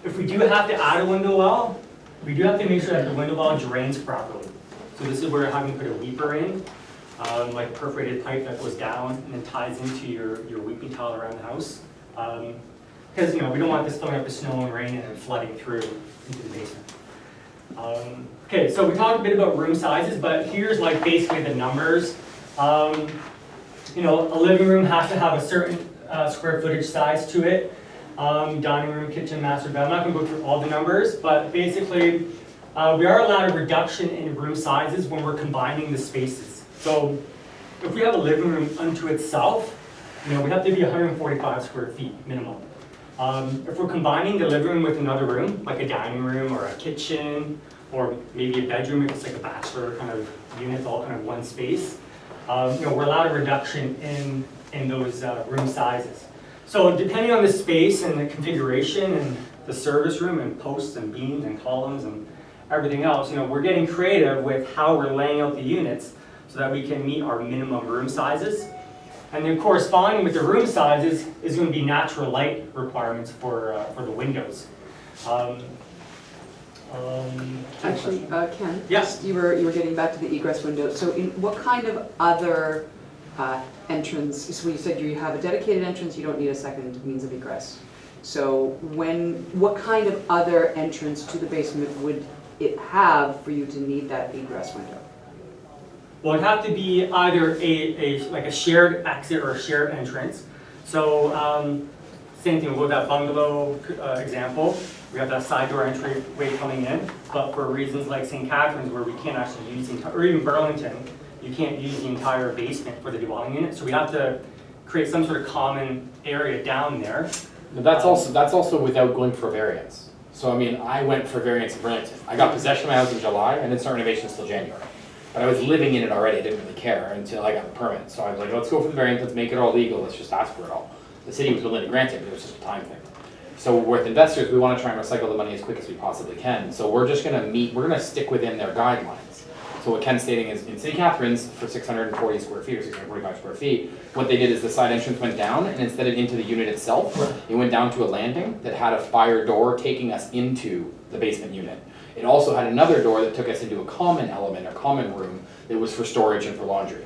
If we do have to add a window well, we do have to make sure that the window well drains properly. So this is where having to put a weeper in, like a perforated pipe that goes down and then ties into your weeping tile around the house. Because we don't want this filling up with snow and rain and then flooding through into the basement. Okay, so we talked a bit about room sizes, but here's like basically the numbers. A living room has to have a certain square footage size to it. Dining room, kitchen, master bed. I'm not going to go through all the numbers, but basically we are allowed a reduction in room sizes when we're combining the spaces. So if we have a living room unto itself, we have to be 145 square feet minimum. If we're combining the living room with another room, like a dining room or a kitchen, or maybe a bedroom if it's like a bachelor kind of unit, all kind of one space, we're allowed a reduction in those room sizes. So depending on the space and the configuration and the service room and posts and beams and columns and everything else, we're getting creative with how we're laying out the units so that we can meet our minimum room sizes. And then corresponding with the room sizes is going to be natural light requirements for the windows. Actually, Ken? Yes. You were getting back to the egress window. So what kind of other entrance, so you said you have a dedicated entrance, you don't need a second means of egress. So what kind of other entrance to the basement would it have for you to need that egress window? Well, it'd have to be either like a shared exit or a shared entrance. So same thing, we'll go with that bungalow example. We have that side door entryway coming in, but for reasons like St. Catharines where we can't actually use the entire, or even Burlington, you can't use the entire basement for the dwelling unit. So we have to create some sort of common area down there. But that's also without going for a variance. So I mean, I went for variance in Burlington. I got possession of my house in July and didn't start renovation until January. But I was living in it already, I didn't really care until I got the permit. So I was like, let's go for the variance, let's make it all legal, let's just ask for it all. The city was willing to grant it, but it was just a time thing. So with investors, we want to try and recycle the money as quick as we possibly can. So we're just going to we're going to stick within their guidelines. So what Ken's stating is in St. Catharines, for 640 square feet or 645 square feet, what they did is the side entrance went down, and instead of into the unit itself, it went down to a landing that had a fire door taking us into the basement unit. It also had another door that took us into a common element, or common room, that was for storage and for laundry.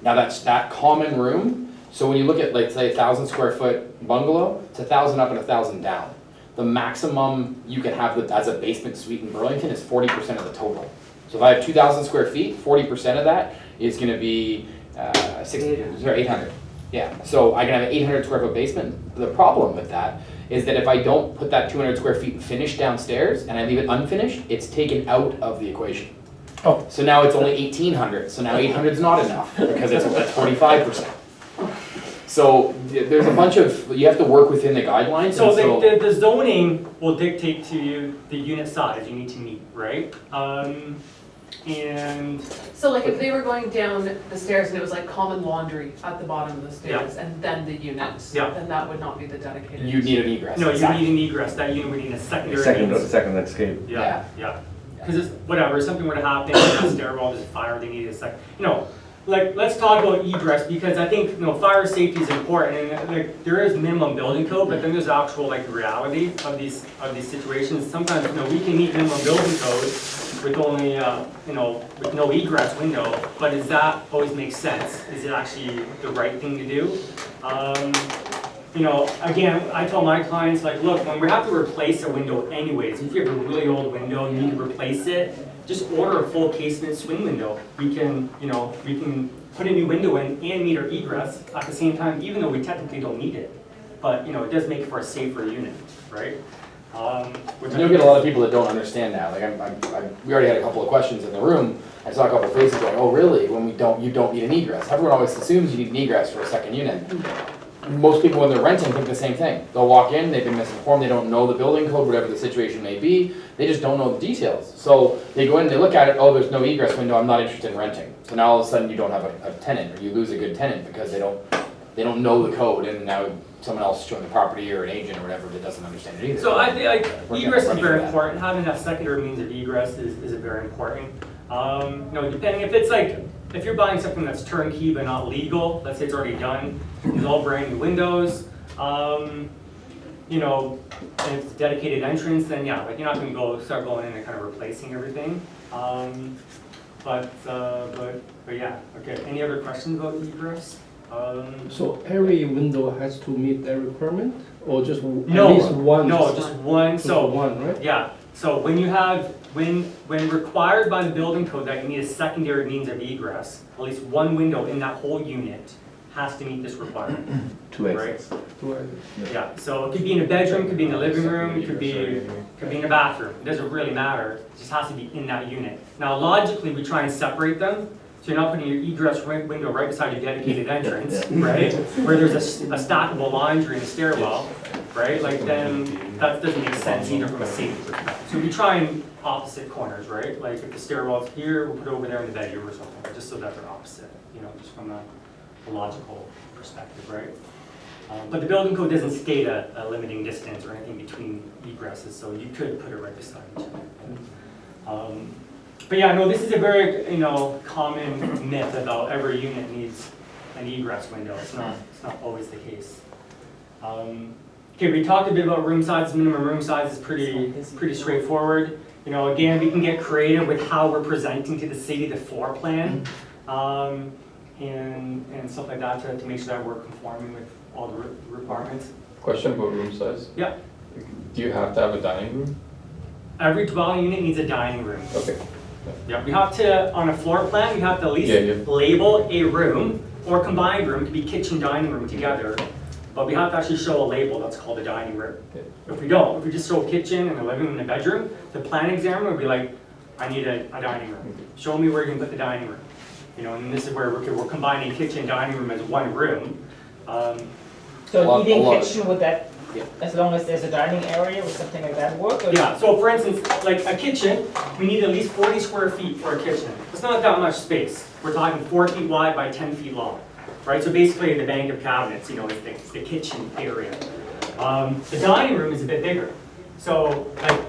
Now that's that common room, so when you look at, like, say, 1,000 square foot bungalow, it's 1,000 up and 1,000 down. The maximum you can have as a basement suite in Burlington is 40% of the total. So if I have 2,000 square feet, 40% of that is gonna be 800. Yeah, so I can have an 800 square foot basement. The problem with that is that if I don't put that 200 square feet finished downstairs and I leave it unfinished, it's taken out of the equation. Oh. So now it's only 1,800, so now 800 is not enough because it's 45%. So there's a bunch of, you have to work within the guidelines. So the zoning will dictate to you the unit size you need to meet, right? And So like if they were going down the stairs and it was like common laundry at the bottom of the stairs and then the units, Yeah. then that would not be the dedicated. you need an egress. no, you exactly. need an egress. That unit would need a secondary means. Second escape. Yeah, yeah. Because it's whatever, if something were to happen, a stairwell, there's a fire, they need a second. Like, let's talk about egress, because I think, fire safety is important, and like, there is minimum building code, but then there's actual, like, reality of these situations. Sometimes, we can meet minimum building code, with only, with no egress window, but does that always make sense? Is it actually the right thing to do? Again, I tell my clients, like, look, when we have to replace a window anyways, if you have a really old window and you need to replace it, just order a full casement swing window. We can put a new window in and meet our egress at the same time, even though we technically don't need it. But, it does make for a safer unit, right? You'll get a lot of people that don't understand that. Like we already had a couple of questions in the room. I saw a couple of faces going, "Oh, really? When you don't need an egress." Everyone always assumes you need an egress for a second unit. Most people when they're renting think the same thing. They'll walk in, they've been misinformed, they don't know the building code, whatever the situation may be. They just don't know the details. So they go in, they look at it, oh, there's no egress window, I'm not interested in renting. So now all of a sudden you don't have a tenant, or you lose a good tenant because they don't know the code, and now someone else showing the property or an agent or whatever that doesn't understand it either. So I think We're egress is running very that. important. Having that secondary means of egress is very important. Depending if it's like, if you're buying something that's turnkey but not legal, let's say it's already done, it's all brand new windows, and it's a dedicated entrance, then yeah, like you're not gonna start going in and kind of replacing everything. But yeah, okay. Any other questions about egress? So every window has to meet that requirement, or just at No, least one? no, just one. Just So one, right? yeah, so when required by the building code that you need a secondary means of egress, at least one window in that whole unit has to meet this requirement. Two exits. Yeah, so it could be in a bedroom, could be in the living room, could be in a bathroom. It doesn't really matter. It just has to be in that unit. Now, logically, we try and separate them. So you're not putting your egress window right beside your dedicated entrance, right? Where there's a stackable laundry and a stairwell, right? Like then that doesn't make sense either from a safety perspective. So we try in opposite corners, right? Like if the stairwell's here, we'll put it over there in the bedroom or something, just so that they're opposite, just from a logical perspective, right? But the building code doesn't state a limiting distance or anything between egresses, so you could put it right beside each other. But yeah, no, this is a very, common myth about every unit needs an egress window. It's not always the case. Okay, we talked a bit about room size. Minimum room size is pretty straightforward. Again, we can get creative with how we're presenting to the city the floor plan, and stuff like that to make sure that we're conforming with all the requirements. Question about room size. Yeah. Do you have to have a dining room? Every dwelling unit needs a dining room. Okay. Yeah, we have to, on a floor plan, we have to at least label a room or combined room to be kitchen, dining room together. But we have to actually show a label that's called a dining room. If we don't, if we just show a kitchen and a living room and a bedroom, the plan examiner will be like, I need a dining room. Show me where you can put the dining room. And this is where we're combining kitchen, dining room as one room. So eating kitchen, would that, as long as there's a dining area, would something like that work? Or Yeah, so for instance, like a kitchen, we need at least 40 square feet for a kitchen. It's not that much space. We're talking 4 feet wide by 10 feet long, right? So basically the bank of cabinets, is the kitchen area. The dining room is a bit bigger. So like,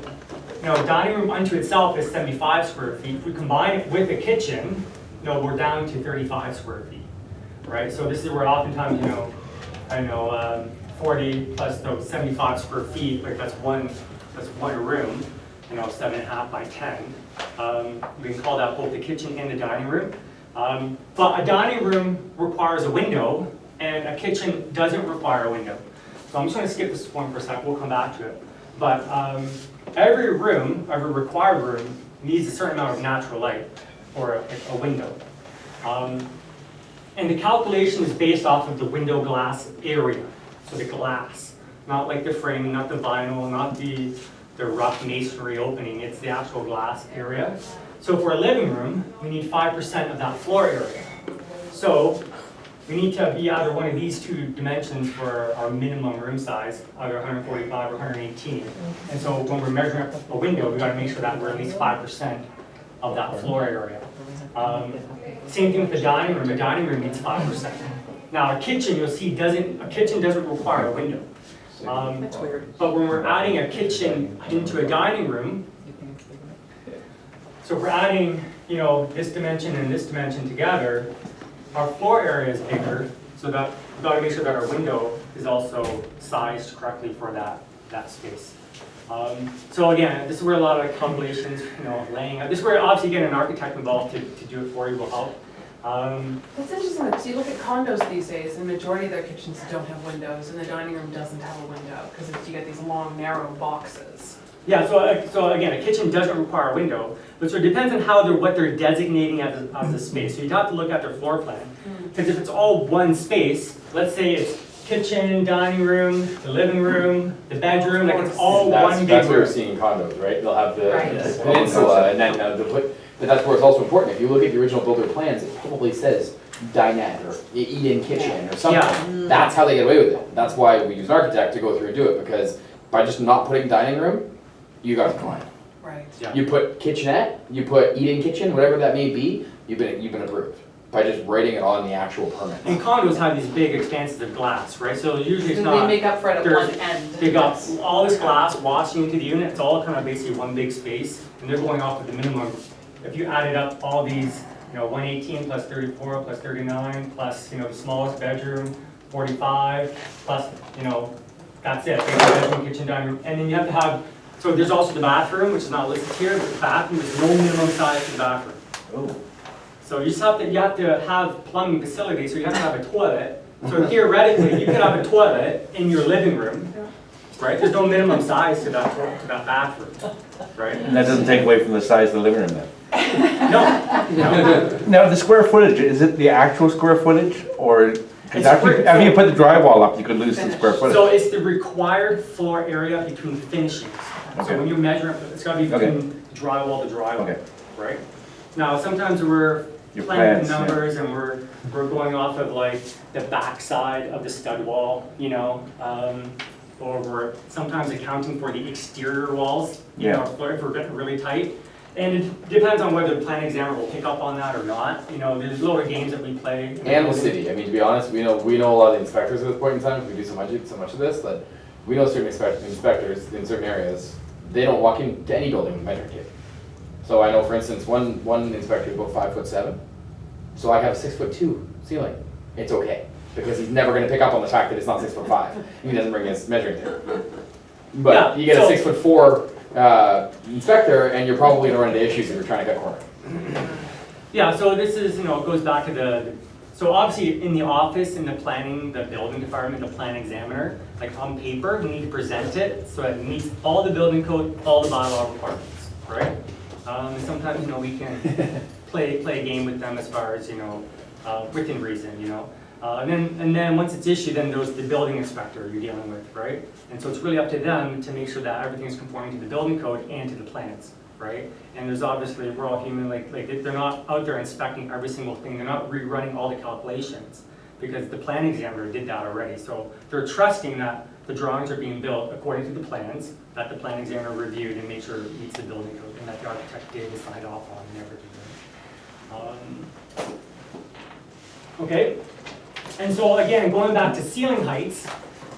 a dining room unto itself is 75 square feet. If we combine it with a kitchen, we're down to 35 square feet, right? So this is where oftentimes, 40 plus 75 square feet, like that's one room, 7.5 by 10. We can call that both the kitchen and the dining room. But a dining room requires a window, and a kitchen doesn't require a window. So I'm just going to skip this point for a sec. We'll come back to it. But every required room needs a certain amount of natural light, or a window. And the calculation is based off of the window glass area. So the glass, not like the framing, not the vinyl, not the rough masonry opening, it's the actual glass area. So for a living room, we need 5% of that floor area. So we need to be either one of these two dimensions for our minimum room size, either 145 or 118. And so when we're measuring up a window, we gotta make sure that we're at least 5% of that floor area. Same thing with the dining room. The dining room needs 5%. Now a kitchen, you'll see, a kitchen doesn't require a window. But when we're adding a kitchen into a dining room, so if we're adding, this dimension and this dimension together, our floor area is bigger, so that we've got to make sure that our window is also sized correctly for that space. So again, this is where a lot of calculations, laying out, this is where obviously getting an architect involved to do it for you will help. That's interesting, because you look at condos these days, and the majority of their kitchens don't have windows, and the dining room doesn't have a window, because you get these long, narrow boxes. Yeah, so again, a kitchen doesn't require a window, but so it depends on what they're designating as a space. So you'd have to look at their floor plan. Because if it's all one space, let's say it's kitchen, dining room, the living room, the bedroom, like it's all one big That's what we're room. seeing in condos, right? They'll have Right. the peninsula, and then but that's where it's also important. If you look at the original builder plans, it probably says dinette or eat-in kitchen or something. Yeah. That's how they get away with it. That's why we use an architect to go through and do it, because by just not putting dining room, you got a client. Right. Yeah. You put kitchenette, you put eat-in kitchen, whatever that may be, you've been approved by just writing it on the actual permit. And condos have these big expanses of glass, right? So usually it's They not, make up for it at there's- one end. they got all this glass washing into the unit, it's all kind of basically one big space, and they're going off of the minimum. If you added up all these, 118 plus 34 plus 39 plus, the smallest bedroom, 45, plus, that's it. Big bedroom, kitchen, dining room, and then you have to have, so there's also the bathroom, which is not listed here, but the bathroom, there's no minimum size for the bathroom. Oh. So you have to have plumbing facilities, so you have to have a toilet. So theoretically, you could have a toilet in your living room, right? There's no minimum size to that bathroom, right? And that doesn't take away from the size of the living room then? No. Now, the square footage, is it the actual square footage, or, because It's after you put the drywall up, you could lose some square footage? So it's the required floor area between finishings. So Okay. when you measure, it's gotta be Okay. between drywall to drywall, Okay. right? Now, sometimes we're Your playing with plans, yeah. numbers and we're going off of like the backside of the stud wall, or we're sometimes accounting for the exterior walls, Yeah. if we're getting really tight. And it depends on whether the plan examiner will pick up on that or not. There's little games that we play. And the city, I mean, to be honest, we know a lot of the inspectors at this point in time, because we do so much of this, that we know certain inspectors in certain areas, they don't walk into any building with a measuring tape. So I know, for instance, one inspector is about 5'7", so I have a 6'2" ceiling. It's okay, because he's never gonna pick up on the fact that it's not 6'5". He doesn't bring his measuring tape. But Yeah, you get so- a 6'4" inspector, and you're probably gonna run into issues if you're trying to cut corner. Yeah, so this is, it goes back to so obviously in the office, in the planning, the building department, the plan examiner, like on paper, we need to present it so it meets all the building code, all the bylaw requirements, right? And sometimes, we can play a game with them as far as, within reason, And then once it's issued, then there's the building inspector you're dealing with, right? And so it's really up to them to make sure that everything is conforming to the building code and to the plans, right? And there's obviously, we're all human, like they're not out there inspecting every single thing, they're not rerunning all the calculations, because the plan examiner did that already. So they're trusting that the drawings are being built according to the plans, that the plan examiner reviewed and made sure it meets the building code, and that the architect did and signed off on and everything. Okay. And so again, going back to ceiling heights,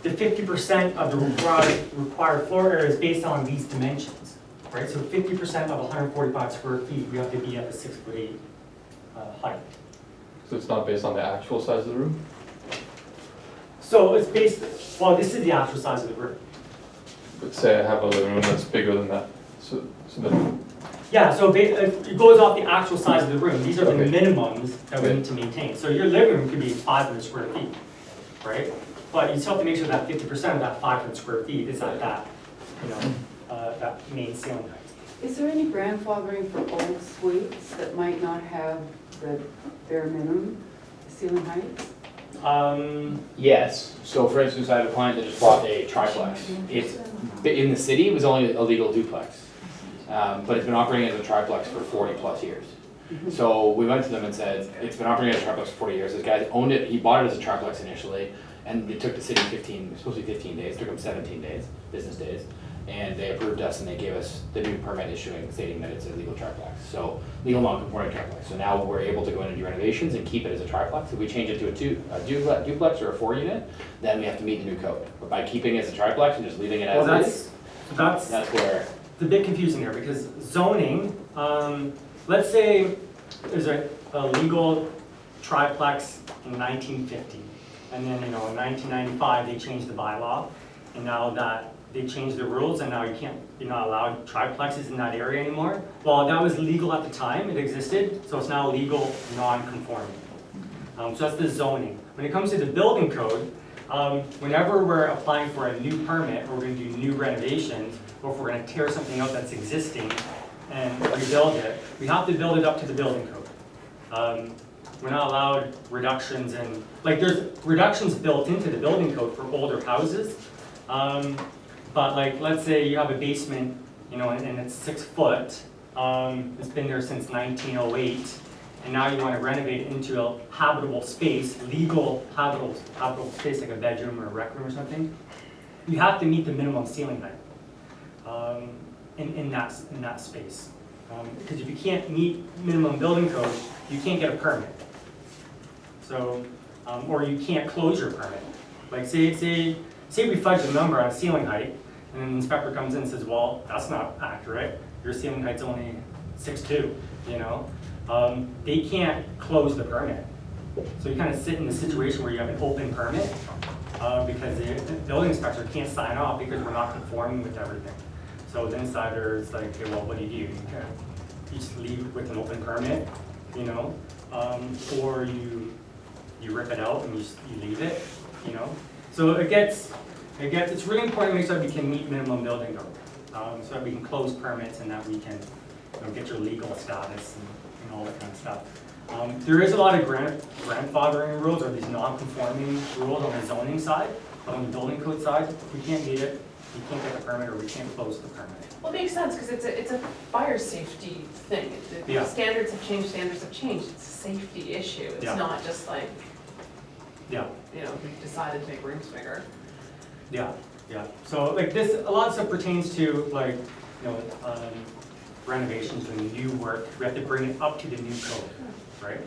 the 50% of the required floor area is based on these dimensions, right? So 50% of 145 square feet, we have to be at the 6'8" height. So it's not based on the actual size of the room? So it's based, well, this is the actual size of the room. But say I have a living room that's bigger than that, so then, Yeah, so it goes off the actual size of the room. These are the Okay. minimums that we Okay. need to maintain. So your living room could be 500 square feet, right? But you still have to make sure that 50% of that 500 square feet is at that, that main ceiling height. Is there any grandfathering for old suites that might not have the bare minimum ceiling heights? Yes, so for instance, I have a client that just bought a triplex. It's, in the city, it was only a legal duplex. But it's been operating as a triplex for 40 plus years. So we went to them and said, it's been operating as a triplex for 40 years. This guy owned it, he bought it as a triplex initially, and it took the city supposed to be 15 days, it took them 17 days, business days. And they approved us and they gave us the new permit issuing stating that it's a legal triplex. So legal non-conforming triplex. So now we're able to go in and do renovations and keep it as a triplex. If we change it to a duplex or a 4-unit, then we have to meet the new code. But by keeping it as a triplex and just leaving it as Well, it is, that's where. It's a bit confusing here because zoning, let's say there's a legal triplex in 1950. And then, in 1995, they changed the bylaw. And now that they changed the rules and now you're not allowed triplexes in that area anymore. Well, that was legal at the time, it existed, so it's now legal non-conforming. So that's the zoning. When it comes to the building code, whenever we're applying for a new permit, or we're gonna do new renovations, or if we're gonna tear something out that's existing and rebuild it, we have to build it up to the building code. We're not allowed reductions in, like there's reductions built into the building code for older houses. But like, let's say you have a basement, you know, and it's 6 foot, it's been there since 1908, and now you want to renovate it into a habitable space, legal habitable space, like a bedroom or a rec room or something, you have to meet the minimum ceiling height in that space. Because if you can't meet minimum building code, you can't get a permit. So, or you can't close your permit. Like say we fudge the number on ceiling height, and then the inspector comes in and says, well, that's not accurate. Your ceiling height's only 6'2", you know? They can't close the permit. So you kind of sit in the situation where you have an open permit because the building inspector can't sign off because we're not conforming with everything. So the insider is like, okay, well, what do? You just leave with an open permit, you know? Or you rip it out and you leave it, you know? So it's really important to make sure we can meet minimum building code, so that we can close permits and that we can, you know, get your legal status and all that kind of stuff. There is a lot of grandfathering rules or these non-conforming rules on the zoning side, but on the building code side, if we can't meet it, we can't get the permit or we can't close the permit. Well, it makes sense, because it's a fire safety thing. Yeah. Standards have changed, It's a safety issue. It's Yeah. not just like, Yeah. you know, we've decided to make rooms bigger. Yeah, yeah. So like this, a lot of stuff pertains to like, you know, renovations and new work. We have to bring it up to the new code, right?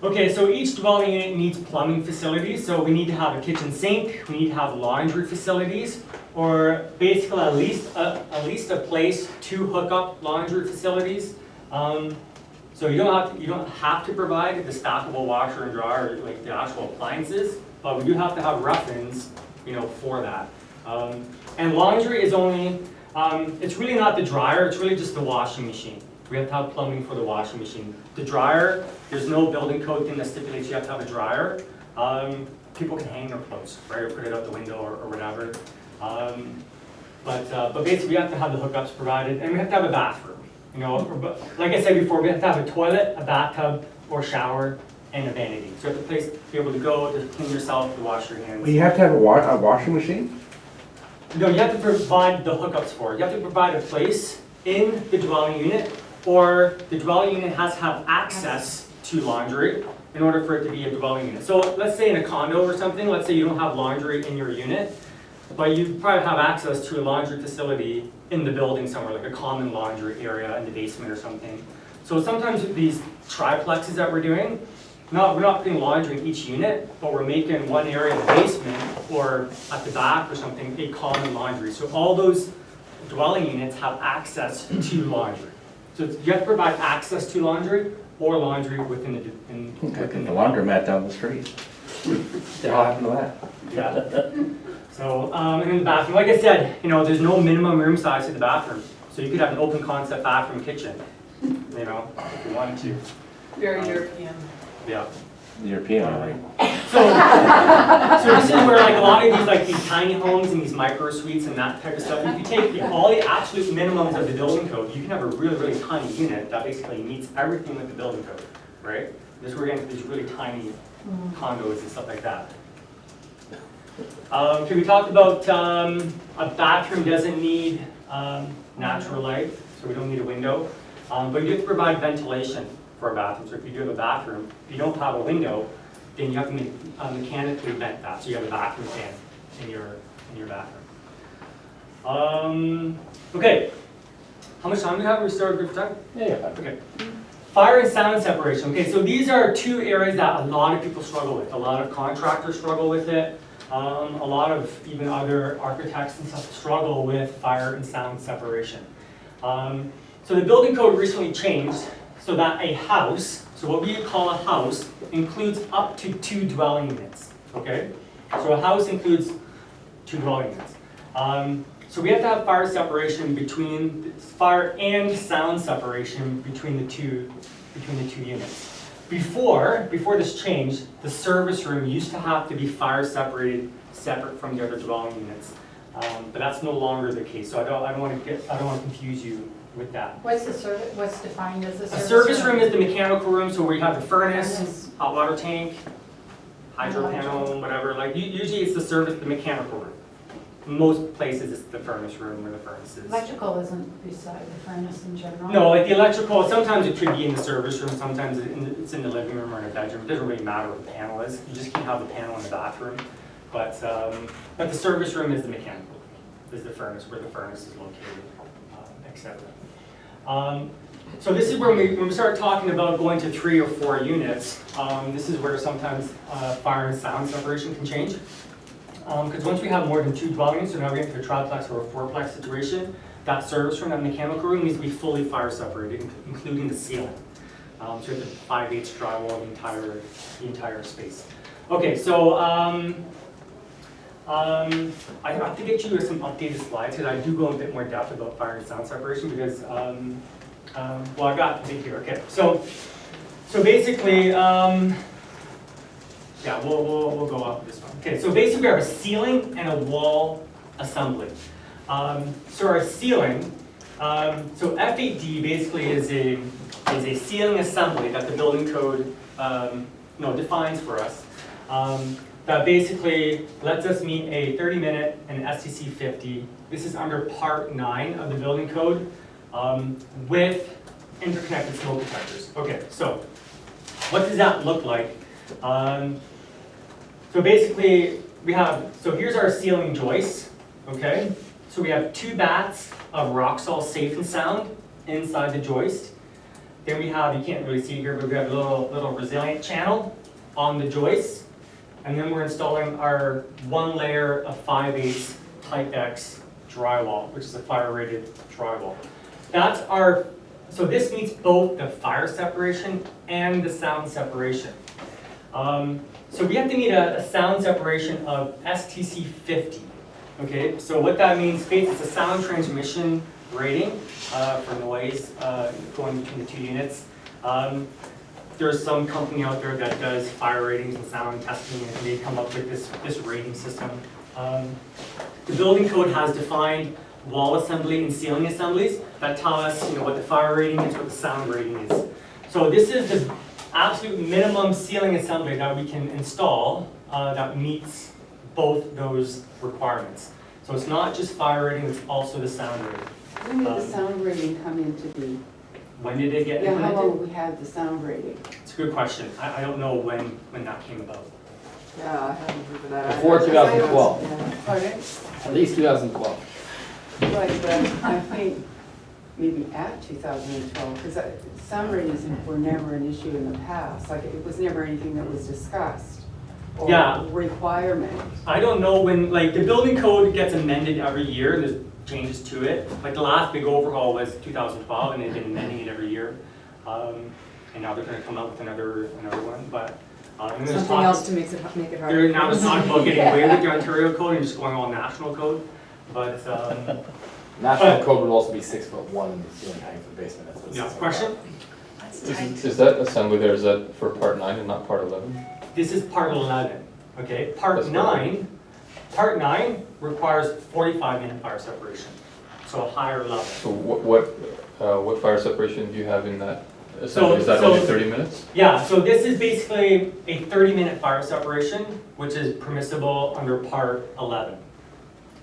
Okay, so each dwelling unit needs plumbing facilities. So we need to have a kitchen sink. We need to have laundry facilities, or basically at least a place to hook up laundry facilities. So you don't have to provide the stackable washer and dryer, like the actual appliances, but we do have to have rough-ins, you know, for that. And laundry is only, it's really not the dryer, it's really just the washing machine. We have to have plumbing for the washing machine. The dryer, there's no building code thing that stipulates you have to have a dryer. People can hang their clothes, right, or put it out the window or whatever. But basically we have to have the hookups provided, and we have to have a bathroom. You know, like I said before, we have to have a toilet, a bathtub, or shower, and a vanity. So you have to be able to go to clean yourself, to wash your hands. Well, you have to have a washing machine? No, you have to provide the hookups for it. You have to provide a place in the dwelling unit, or the dwelling unit has to have access to laundry in order for it to be a dwelling unit. So let's say in a condo or something, let's say you don't have laundry in your unit, but you probably have access to a laundry facility in the building somewhere, like a common laundry area in the basement or something. So sometimes with these triplexes that we're doing, we're not putting laundry in each unit, but we're making one area in the basement or at the back or something a common laundry. So all those dwelling units have access to laundry. So you have to provide access to laundry or laundry within The laundromat down the street. What happened to that? Yeah. So, and in the bathroom, like I said, you know, there's no minimum room size to the bathroom. So you could have an open concept bathroom kitchen, you know, if you wanted to. Very European. Yeah. European, all right. So this is where like a lot of these tiny homes and these micro suites and that type of stuff, if you take all the absolute minimums of the building code, you can have a really, really tiny unit that basically meets everything with the building code, right? This is where we're getting to these really tiny condos and stuff like that. Okay, we talked about a bathroom doesn't need natural light, so we don't need a window. But you have to provide ventilation for a bathroom. So if you do have a bathroom, if you don't have a window, then you have to mechanically vent that. So you have a bathroom fan in your bathroom. Okay, how much time do we have? Are we still good for time? Yeah. Okay. Fire and sound separation. Okay, so these are two areas that a lot of people struggle with. A lot of contractors struggle with it. A lot of even other architects and stuff struggle with fire and sound separation. So the building code recently changed so that a house, so what we call a house, includes up to 2 dwelling units, okay? So a house includes two dwelling units. So we have to have fire separation between, fire and sound separation between the two units. Before this change, the service room used to have to be fire separated, separate from the other dwelling units. But that's no longer the case, so I don't want to confuse you with that. What's defined as a A service? service room is the mechanical room, so where you have the furnace, hot water tank, hydro panel, whatever, like usually it's the mechanical room. Most places it's the furnace room where the furnace is. Electrical isn't beside the furnace in general? No, like the electrical, sometimes it could be in the service room, sometimes it's in the living room or in a bedroom. It doesn't really matter what the panel is. You just can't have the panel in the bathroom. But the service room is the mechanical, is the furnace, where the furnace is located, etc. So this is when we start talking about going to 3 or 4 units. This is where sometimes fire and sound separation can change. Because once we have more than 2 dwelling units, so now we get to a triplex or a 4-plex situation, that service room, that mechanical room needs to be fully fire separated, including the ceiling. So you have to 5/8 drywall the entire space. Okay, so I have to get you some updated slides because I do go in a bit more depth about fire and sound separation because, well, I got the here. Okay, so basically, yeah, we'll go off this one. Okay, so basically we have a ceiling and a wall assembly. So our ceiling, so F8D basically is a ceiling assembly that the building code defines for us. That basically lets us meet a 30-minute and STC 50. This is under Part 9 of the building code with interconnected smoke detectors. Okay, so what does that look like? So basically, so here's our ceiling joist, okay? So we have 2 bats of Roxol Safe and Sound inside the joist. Then we have, you can't really see here, but we have a little resilient channel on the joist. And then we're installing our 1 layer of 5/8 Type X drywall, which is a fire-rated drywall. So this meets both the fire separation and the sound separation. So we have to meet a sound separation of STC 50. Okay, so what that means, it's a sound transmission rating for noise going between the 2 units. There's some company out there that does fire ratings and sound testing, and they come up with this rating system. The building code has defined wall assembly and ceiling assemblies that tell us, what the fire rating is, what the sound rating is. So this is the absolute minimum ceiling assembly that we can install that meets both those requirements. So it's not just fire rating, it's also the sound rating. When did the sound rating come into being? When did it get Yeah, implemented? how long have we had the sound rating? It's a good question. I don't know when that came about. Yeah, I haven't heard of that. Before 2012. Yeah. Pardon? At least 2012. Right, but I think maybe at 2012, because sound ratings were never an issue in the past. Like, it was never anything that was discussed or Yeah. requirement. I don't know when, like, the building code gets amended every year, and there's changes to it. Like, the last big overhaul was 2012, and they've been amending it every year. And now they're gonna come up with another one, but. Something else to make it harder. Now it's not about getting away with the Ontario code and just going all national code, but, National code would also be 6'1" in the ceiling height for the basement. That's what it yeah, says. question? Is that assembly there, is that for part 9 and not part 11? This is part 11, okay? Part That's part 9 requires 45-minute fire separation, so a higher level. So what fire separation do you have in that assembly? Is that so- only 30 minutes? Yeah, so this is basically a 30-minute fire separation, which is permissible under part 11.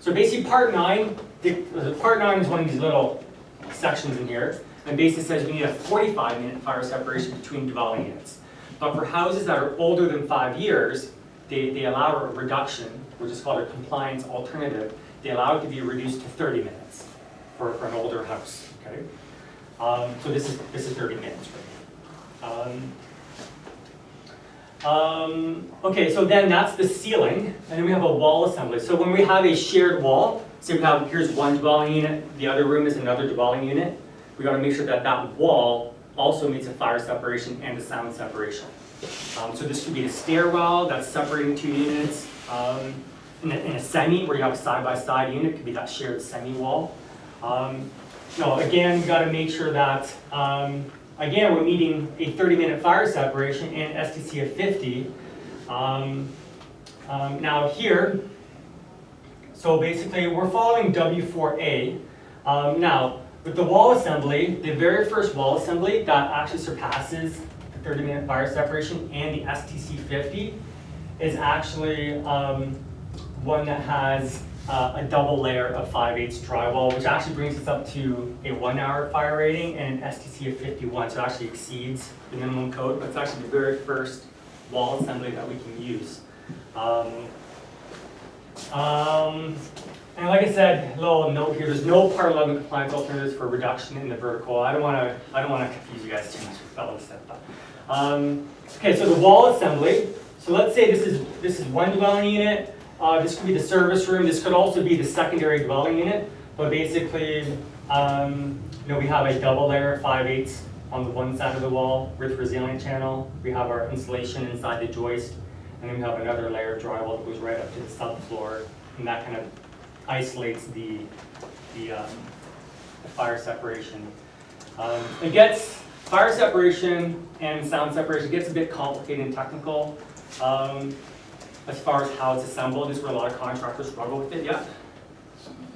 So basically part 9 is one of these little sections in here, and basically says we need a 45-minute fire separation between dwelling units. But for houses that are older than 5 years, they allow a reduction, which is called a compliance alternative. They allow it to be reduced to 30 minutes for an older house, okay? So this is 30 minutes right now. Okay, so then that's the ceiling, and then we have a wall assembly. So when we have a shared wall, say here's one dwelling unit, the other room is another dwelling unit, we gotta make sure that that wall also meets a fire separation and a sound separation. So this could be a stairwell that's separating 2 units. in a semi, where you have a side-by-side unit, it could be that shared semi-wall. Again, we gotta make sure that, again, we're meeting a 30-minute fire separation and STC of 50. Now here, so basically we're following W4A. Now, with the wall assembly, the very first wall assembly that actually surpasses the 30-minute fire separation and the STC 50 is actually one that has a double layer of 5/8 drywall, which actually brings us up to a 1-hour fire rating and an STC of 51, so it actually exceeds the minimum code, but it's actually the very first wall assembly that we can use. And like I said, a little note here, there's no Part 11 compliance alternatives for reduction in the vertical. I don't want to confuse you guys too much with all this stuff. Okay, so the wall assembly. So let's say this is one dwelling unit. This could be the service room. This could also be the secondary dwelling unit. But basically, we have a double layer of 5/8 on the one side of the wall with resilient channel. We have our insulation inside the joist, and then we have another layer of drywall that goes right up to the subfloor, and that kind of isolates the fire separation. It gets fire separation and sound separation gets a bit complicated and technical as far as how it's assembled. This is where a lot of contractors struggle with it. Yeah.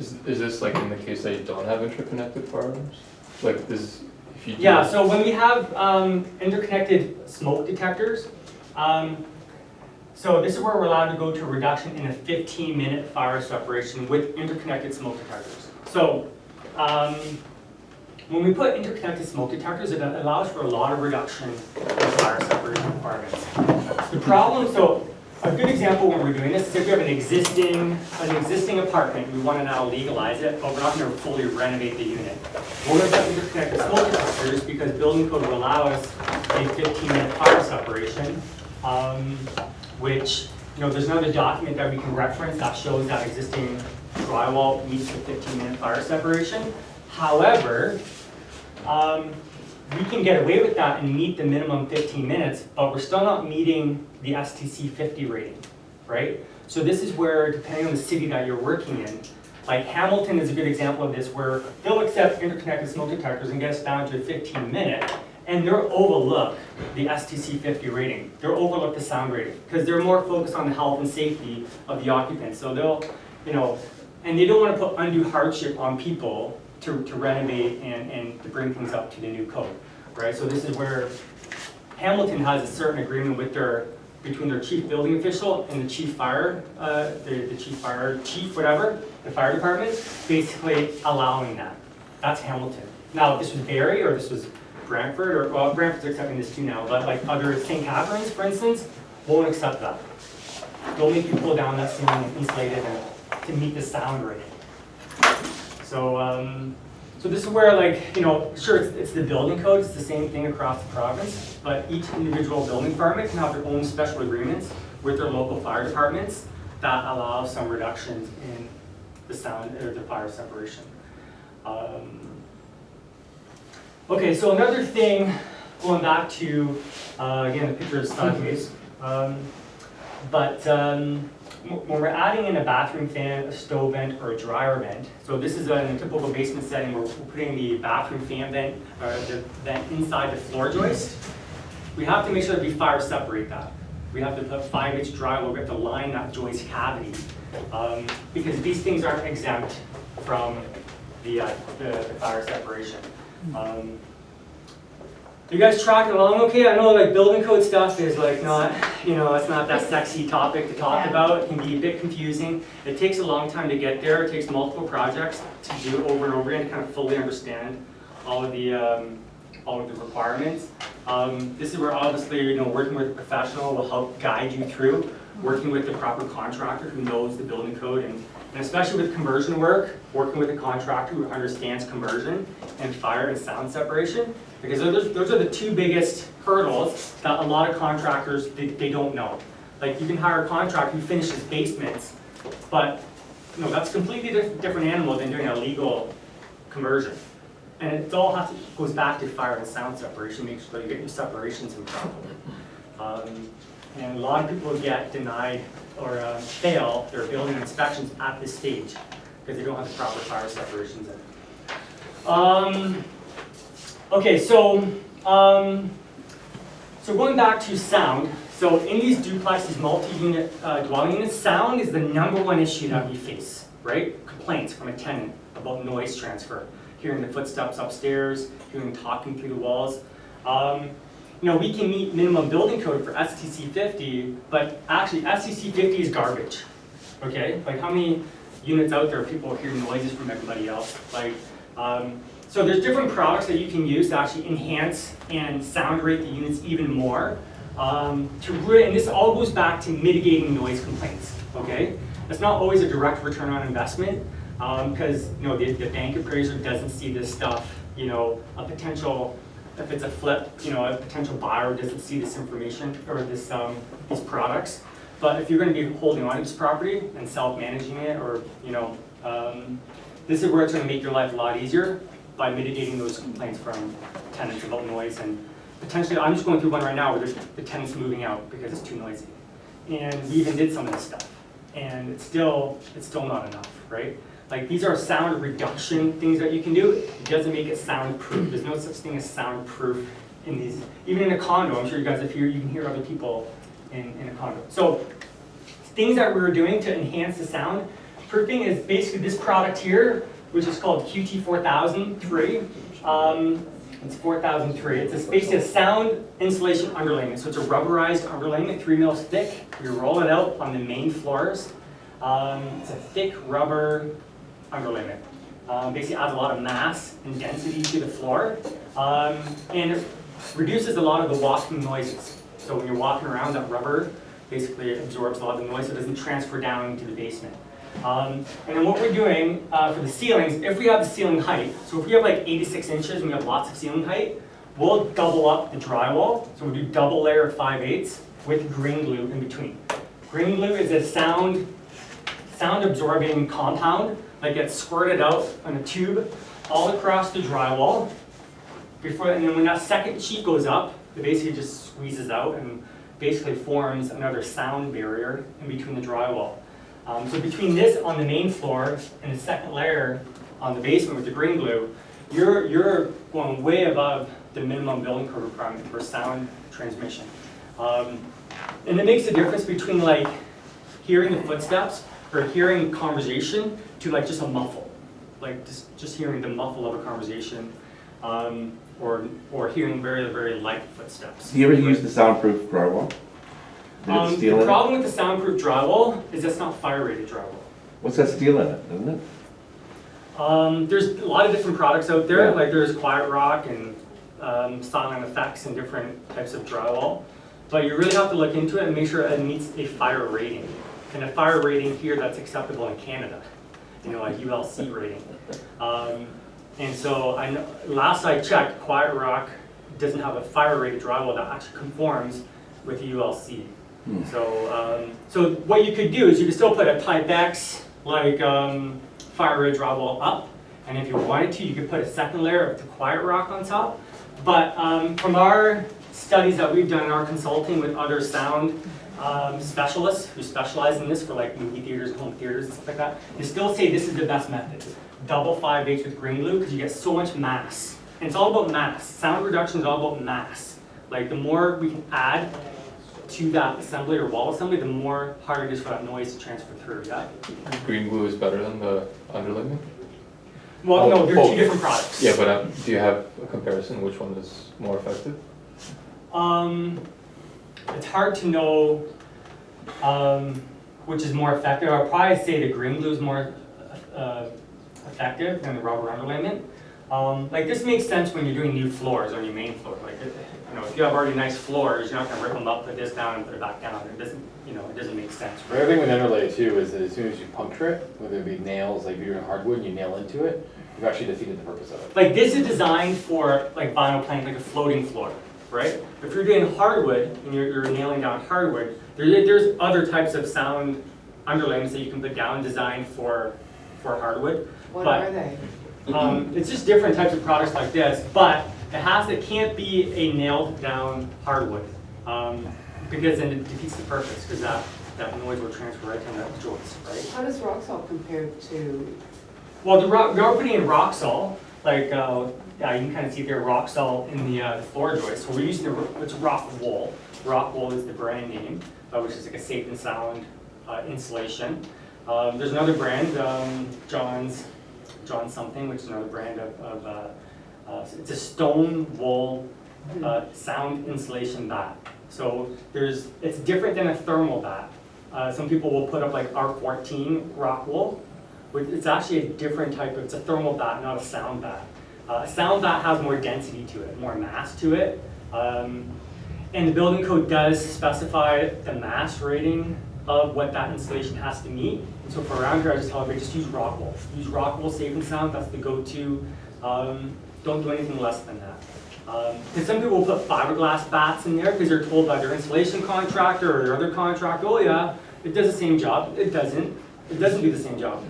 Is this like in the case that you don't have interconnected fire alarms? Like this, if you do. Yeah. So when we have interconnected smoke detectors. So this is where we're allowed to go to a reduction in a 15-minute fire separation with interconnected smoke detectors. So when we put interconnected smoke detectors, it allows for a lot of reduction in fire separation requirements. The problem, so a good example when we're doing this is if we have an existing apartment, we want to now legalize it, but we're not going to fully renovate the unit. We're going to put interconnected smoke detectors because building code will allow us a 15-minute fire separation. Which, there's another document that we can reference that shows that existing drywall meets the 15-minute fire separation. However, we can get away with that and meet the minimum 15 minutes, but we're still not meeting the STC 50 rating, right? So this is where, depending on the city that you're working in, like Hamilton is a good example of this, where they'll accept interconnected smoke detectors and get us down to a 15-minute, and they'll overlook the STC 50 rating. They'll overlook the sound rating because they're more focused on the health and safety of the occupants. So they'll, and they don't want to put undue hardship on people to renovate and to bring things up to the new code, right? So this is where Hamilton has a certain agreement with between their chief building official and the chief fire, the fire department, basically allowing that. That's Hamilton. Now, if this was Barrie or this was Brantford, well, Brantford's accepting this too now, but like other St. Catharines, for instance, won't accept that. They'll make you pull down that ceiling and insulate it to meet the sound rating. So, so this is where, sure, it's the building code, it's the same thing across the province, but each individual building department can have their own special agreements with their local fire departments that allow some reductions in the sound or the fire separation. Okay, so another thing, going back to, again, the picture of sideways, when we're adding in a bathroom fan, a stove vent, or a dryer vent, so this is in a typical basement setting where we're putting the bathroom fan vent, or the vent inside the floor joist, we have to make sure that we fire separate that. We have to put 5/8 drywall, we have to line that joist cavity, because these things aren't exempt from the fire separation. You guys tracking along okay? I know building code stuff is not, it's not that sexy topic to talk about. It can be a bit confusing. It takes a long time to get there. It takes multiple projects to do over and over again to kind of fully understand all of the requirements. This is where obviously, working with a professional will help guide you through, working with the proper contractor who knows the building code, and especially with conversion work, working with a contractor who understands conversion and fire and sound separation, because those are the two biggest hurdles that a lot of contractors, they don't know. Like you can hire a contractor who finishes basements, but that's a completely different animal than doing a legal conversion. And it all goes back to fire and sound separation, make sure you get your separations in properly. And a lot of people get denied or fail their building inspections at this stage because they don't have the proper fire separations in. Okay, so going back to sound, so in these duplexes, multi-unit dwelling units, sound is the #1 issue that we face, right? Complaints from a tenant about noise transfer, hearing the footsteps upstairs, hearing talking through the walls. You know, we can meet minimum building code for STC 50, but actually STC 50 is garbage, okay? Like how many units out there people hear noises from everybody else? Like, so there's different products that you can use to actually enhance and sound rate the units even more. And this all goes back to mitigating noise complaints, okay? It's not always a direct return on investment because you know the bank appraiser doesn't see this stuff. You know, a potential, if it's a flip, you know, a potential buyer doesn't see this information or this these products. But if you're going to be holding on to this property and self-managing it, or you know, this is where it's going to make your life a lot easier by mitigating those complaints from tenants about noise. And potentially, I'm just going through one right now where the tenant's moving out because it's too noisy. And we even did some of this stuff. And it's still not enough, right? Like these are sound reduction things that you can do. It doesn't make it soundproof. There's no such thing as soundproof in these, even in a condo. I'm sure you guys have you can hear other people in a condo. So things that we're doing to enhance the sound proofing is basically this product here, which is called QT 4003. It's 4003. It's basically a sound insulation underlayment. So it's a rubberized underlayment, 3 mils thick. We roll it out on the main floors. It's a thick rubber underlayment. Basically adds a lot of mass and density to the floor. And it reduces a lot of the walking noises. So when you're walking around, that rubber basically absorbs a lot of the noise so it doesn't transfer down into the basement. And then what we're doing for the ceilings, if we have the ceiling height, so if we have like 86 inches and we have lots of ceiling height, we'll double up the drywall. So we'll do double layer of 5/8 with green glue in between. Green glue is a sound absorbing compound that gets squirted out on a tube all across the drywall. And then when that second sheet goes up, it basically just squeezes out and basically forms another sound barrier in between the drywall. So between this on the main floor and the second layer on the basement with the green glue, you're going way above the minimum building code requirement for sound transmission. And it makes a difference between like hearing the footsteps or hearing conversation to like just a muffle, like just hearing the muffle of a conversation, or hearing very, very light footsteps. Do you ever use the soundproof drywall? The problem with the soundproof drywall is it's not fire-rated drywall. What's that steel in it, isn't it? There's a lot of different products out there, Yeah. like there's Quiet Rock and Silent Effects and different types of drywall. But you really have to look into it and make sure it meets a fire rating. And a fire rating here that's acceptable in Canada, you know, like ULC rating. And so last I checked, Quiet Rock doesn't have a fire-rated drywall that actually conforms with ULC. So what you could do is you could still put a Type X like fire-rated drywall up, and if you wanted to, you could put a second layer of the Quiet Rock on top. But from our studies that we've done in our consulting with other sound specialists who specialize in this for like movie theaters and home theaters and stuff like that, they still say this is the best method. Double 5/8 with green glue because you get so much mass. And it's all about mass. Sound reduction is all about mass. Like the more we can add to that assembly or wall assembly, the more harder it is for that noise to transfer through. Yeah? Green glue is better than the underlayment? Well, no, they're two different products. Yeah, but do you have a comparison? Which one is more effective? It's hard to know which is more effective. I'd probably say the green glue is more effective than the rubber underlayment. Like this makes sense when you're doing new floors on your main floor. Like, you know, if you have already nice floors, you're not going to rip them up, put this down, and put it back down. It doesn't, you know, it doesn't make sense. The other thing with underlay too is that as soon as you puncture it, whether it be nails, like if you're doing hardwood and you nail into it, you've actually defeated the purpose of it. Like this is designed for like vinyl plank, like a floating floor, right? If you're doing hardwood and you're nailing down hardwood, there's other types of sound underlayments that you can put down designed for hardwood. What are they? It's just different types of products like this, but it can't be a nailed down hardwood. because then it defeats the purpose, because that noise will transfer right to that joist, right? How does rock salt compare to, Well, we are putting in rock salt, like, yeah, you can kind of see there rock salt in the floor joist. So we're using it's rock wool. Rock wool is the brand name, which is like a safe and sound insulation. There's another brand, John something, which is another brand of it's a stone wool sound insulation bat. So it's different than a thermal bat. Some people will put up like R14 rock wool. It's actually a different type it's a thermal bat, not a sound bat. A sound bat has more density to it, more mass to it. And the building code does specify the mass rating of what that insulation has to meet. And so for around here, I just tell everybody, just use rock wool. Use rock wool, safe and sound, that's the go-to. Don't do anything less than that. Because some people will put fiberglass bats in there because they're told by their insulation contractor or their other contractor, oh yeah, it does the same job. It doesn't. It doesn't do the same job.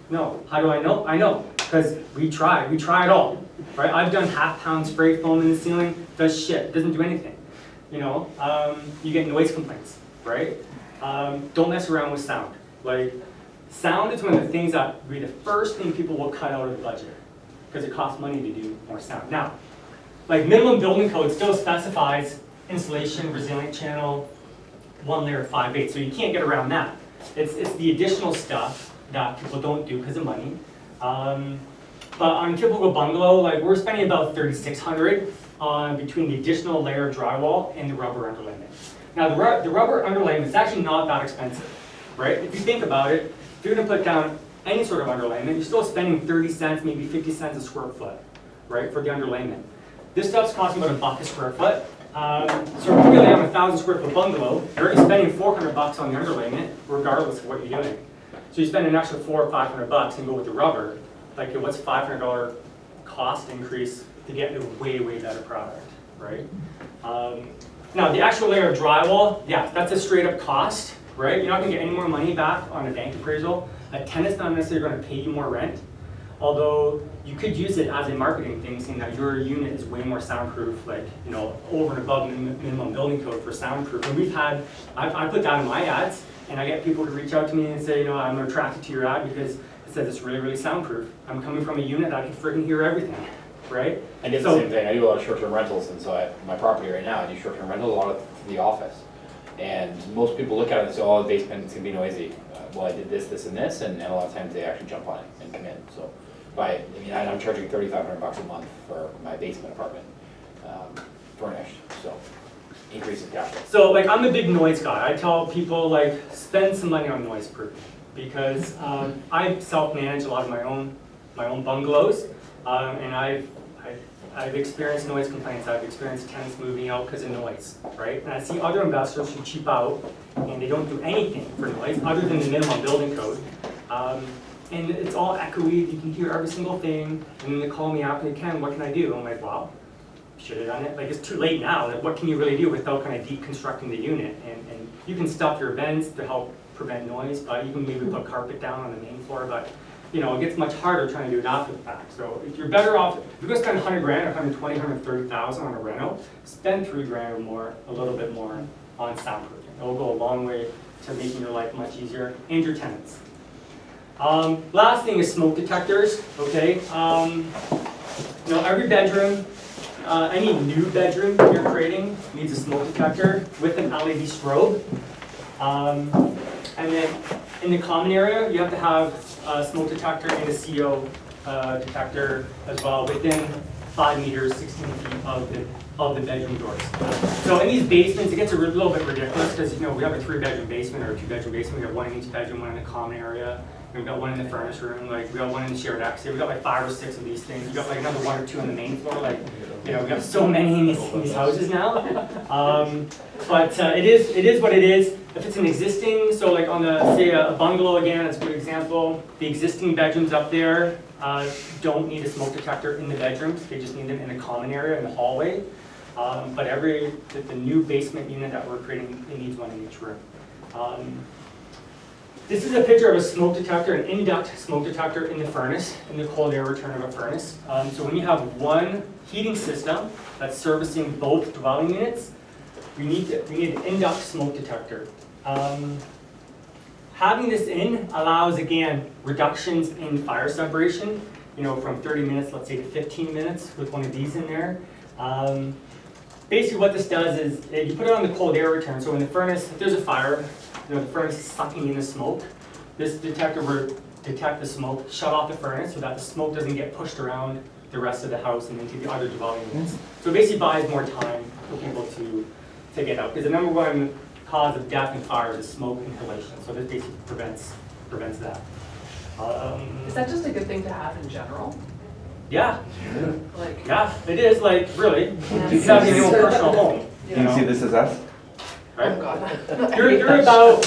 No. How do I know? I know. Because we try it all. Right? I've done half-pound spray foam in the ceiling, does shit, doesn't do anything. You know, you get noise complaints, right? Don't mess around with sound. Like, sound is one of the things that would be the first thing people will cut out of the budget because it costs money to do more sound. Now, like minimum building code still specifies insulation, resilient channel, 1 layer 5/8, so you can't get around that. It's the additional stuff that people don't do because of money. But on a typical bungalow, like we're spending about $3,600 on between the additional layer of drywall and the rubber underlayment. Now the rubber underlayment is actually not that expensive, right? If you think about it, if you're going to put down any sort of underlayment, you're still spending 30 cents, maybe 50 cents a square foot, right, for the underlayment. This stuff's costing about $1 a square foot. So if you really have a 1,000 square foot bungalow, you're already spending $400 on the underlayment, regardless of what you're doing. So you spend an extra $400 or $500 and go with the rubber. Like, what's $500 cost increase to get a way, way better product, right? Now, the actual layer of drywall, yeah, that's a straight up cost, right? You're not gonna get any more money back on a bank appraisal. A tenant's not necessarily gonna pay you more rent, although you could use it as a marketing thing, saying that your unit is way more soundproof, like, you know, over and above minimum building code for soundproof. And I put that in my ads, and I get people to reach out to me and say, you know, I'm attracted to your ad because it says it's really, really soundproof. I'm coming from a unit that can freaking hear everything, right? I did the same thing. I do a lot of short-term rentals, and so my property right now, I do short-term rentals, a lot of the office. And most people look at it and say, oh, the basement's gonna be noisy. Well, I did this, this, and this, and a lot of times they actually jump on it and come in. So, I'm charging $3,500 a month for my basement apartment, furnished. So, increase in cash flow. So, like, I'm a big noise guy. I tell people, like, spend some money on noise proofing because I self-manage a lot of my own bungalows, and I've experienced noise complaints. I've experienced tenants moving out because of noise, right? And I see other investors who cheap out and they don't do anything for noise other than the minimum building code. And it's all echoey, you can hear every single thing, and then they call me after they can, what can I do? I'm like, wow, should have done it. Like, it's too late now. Like, what can you really do without kind of deconstructing the unit? And you can stuff your vents to help prevent noise, but you can maybe put carpet down on the main floor, but you know, it gets much harder trying to do it after the fact. So if you're better off, if you're gonna spend $100 grand or 120, 130,000 on a reno, spend $3 grand or more, a little bit more on soundproofing. It'll go a long way to making your life much easier and your tenants. Last thing is smoke detectors, okay? You know, every bedroom, any new bedroom you're creating needs a smoke detector with an LED strobe. And then in the common area, you have to have a smoke detector and a CO detector as well within 5 meters, 16 feet of the bedroom doors. So in these basements, it gets a little bit ridiculous because, you know, we have a 3-bedroom basement or a 2-bedroom basement. We have 1 in each bedroom, 1 in the common area. We've got 1 in the furnace room, like we got 1 in the shared exit. We got like 5 or 6 of these things. We got like another 1 or 2 on the main floor. Like, you know, we got so many in these houses now. But it is what it is. If it's an existing, so like on the, say a bungalow again, that's a good example. The existing bedrooms up there don't need a smoke detector in the bedrooms. They just need them in the common area in the hallway. But the new basement unit that we're creating, it needs 1 in each room. This is a picture of a smoke detector, an in-duct smoke detector in the furnace, in the cold air return of a furnace. So when you have one heating system that's servicing both dwelling units, we need an induct smoke detector. Having this in allows, again, reductions in fire separation, from 30 minutes, let's say, to 15 minutes with one of these in there. Basically what this does is, you put it on the cold air return, so in the furnace, if there's a fire, the furnace is sucking in the smoke, this detector will detect the smoke, shut off the furnace so that the smoke doesn't get pushed around the rest of the house and into the other dwelling units. So it basically buys more time for people to get out, because the number one cause of death and fires is smoke inhalation, so this basically prevents that. Is that just a good thing to have in general? Yeah, Like, yeah, it is, like, really, Yeah. it's having your own personal home, you Can you see know, this as us? right? oh God. You're about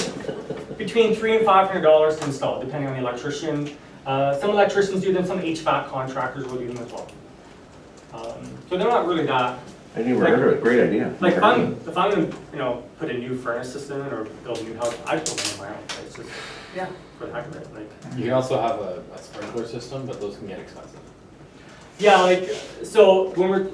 between $300 and $500 to install, depending on the electrician. Some electricians do them, some HVAC contractors will do them as well. So they're not really that. I never heard of it, great idea. Like if I'm gonna, put a new furnace system in or build a new house, I'd build one in my own place, just Yeah. for the heck of it, like. You can also have a sprinkler system, but those can get expensive. Yeah, like, so when we're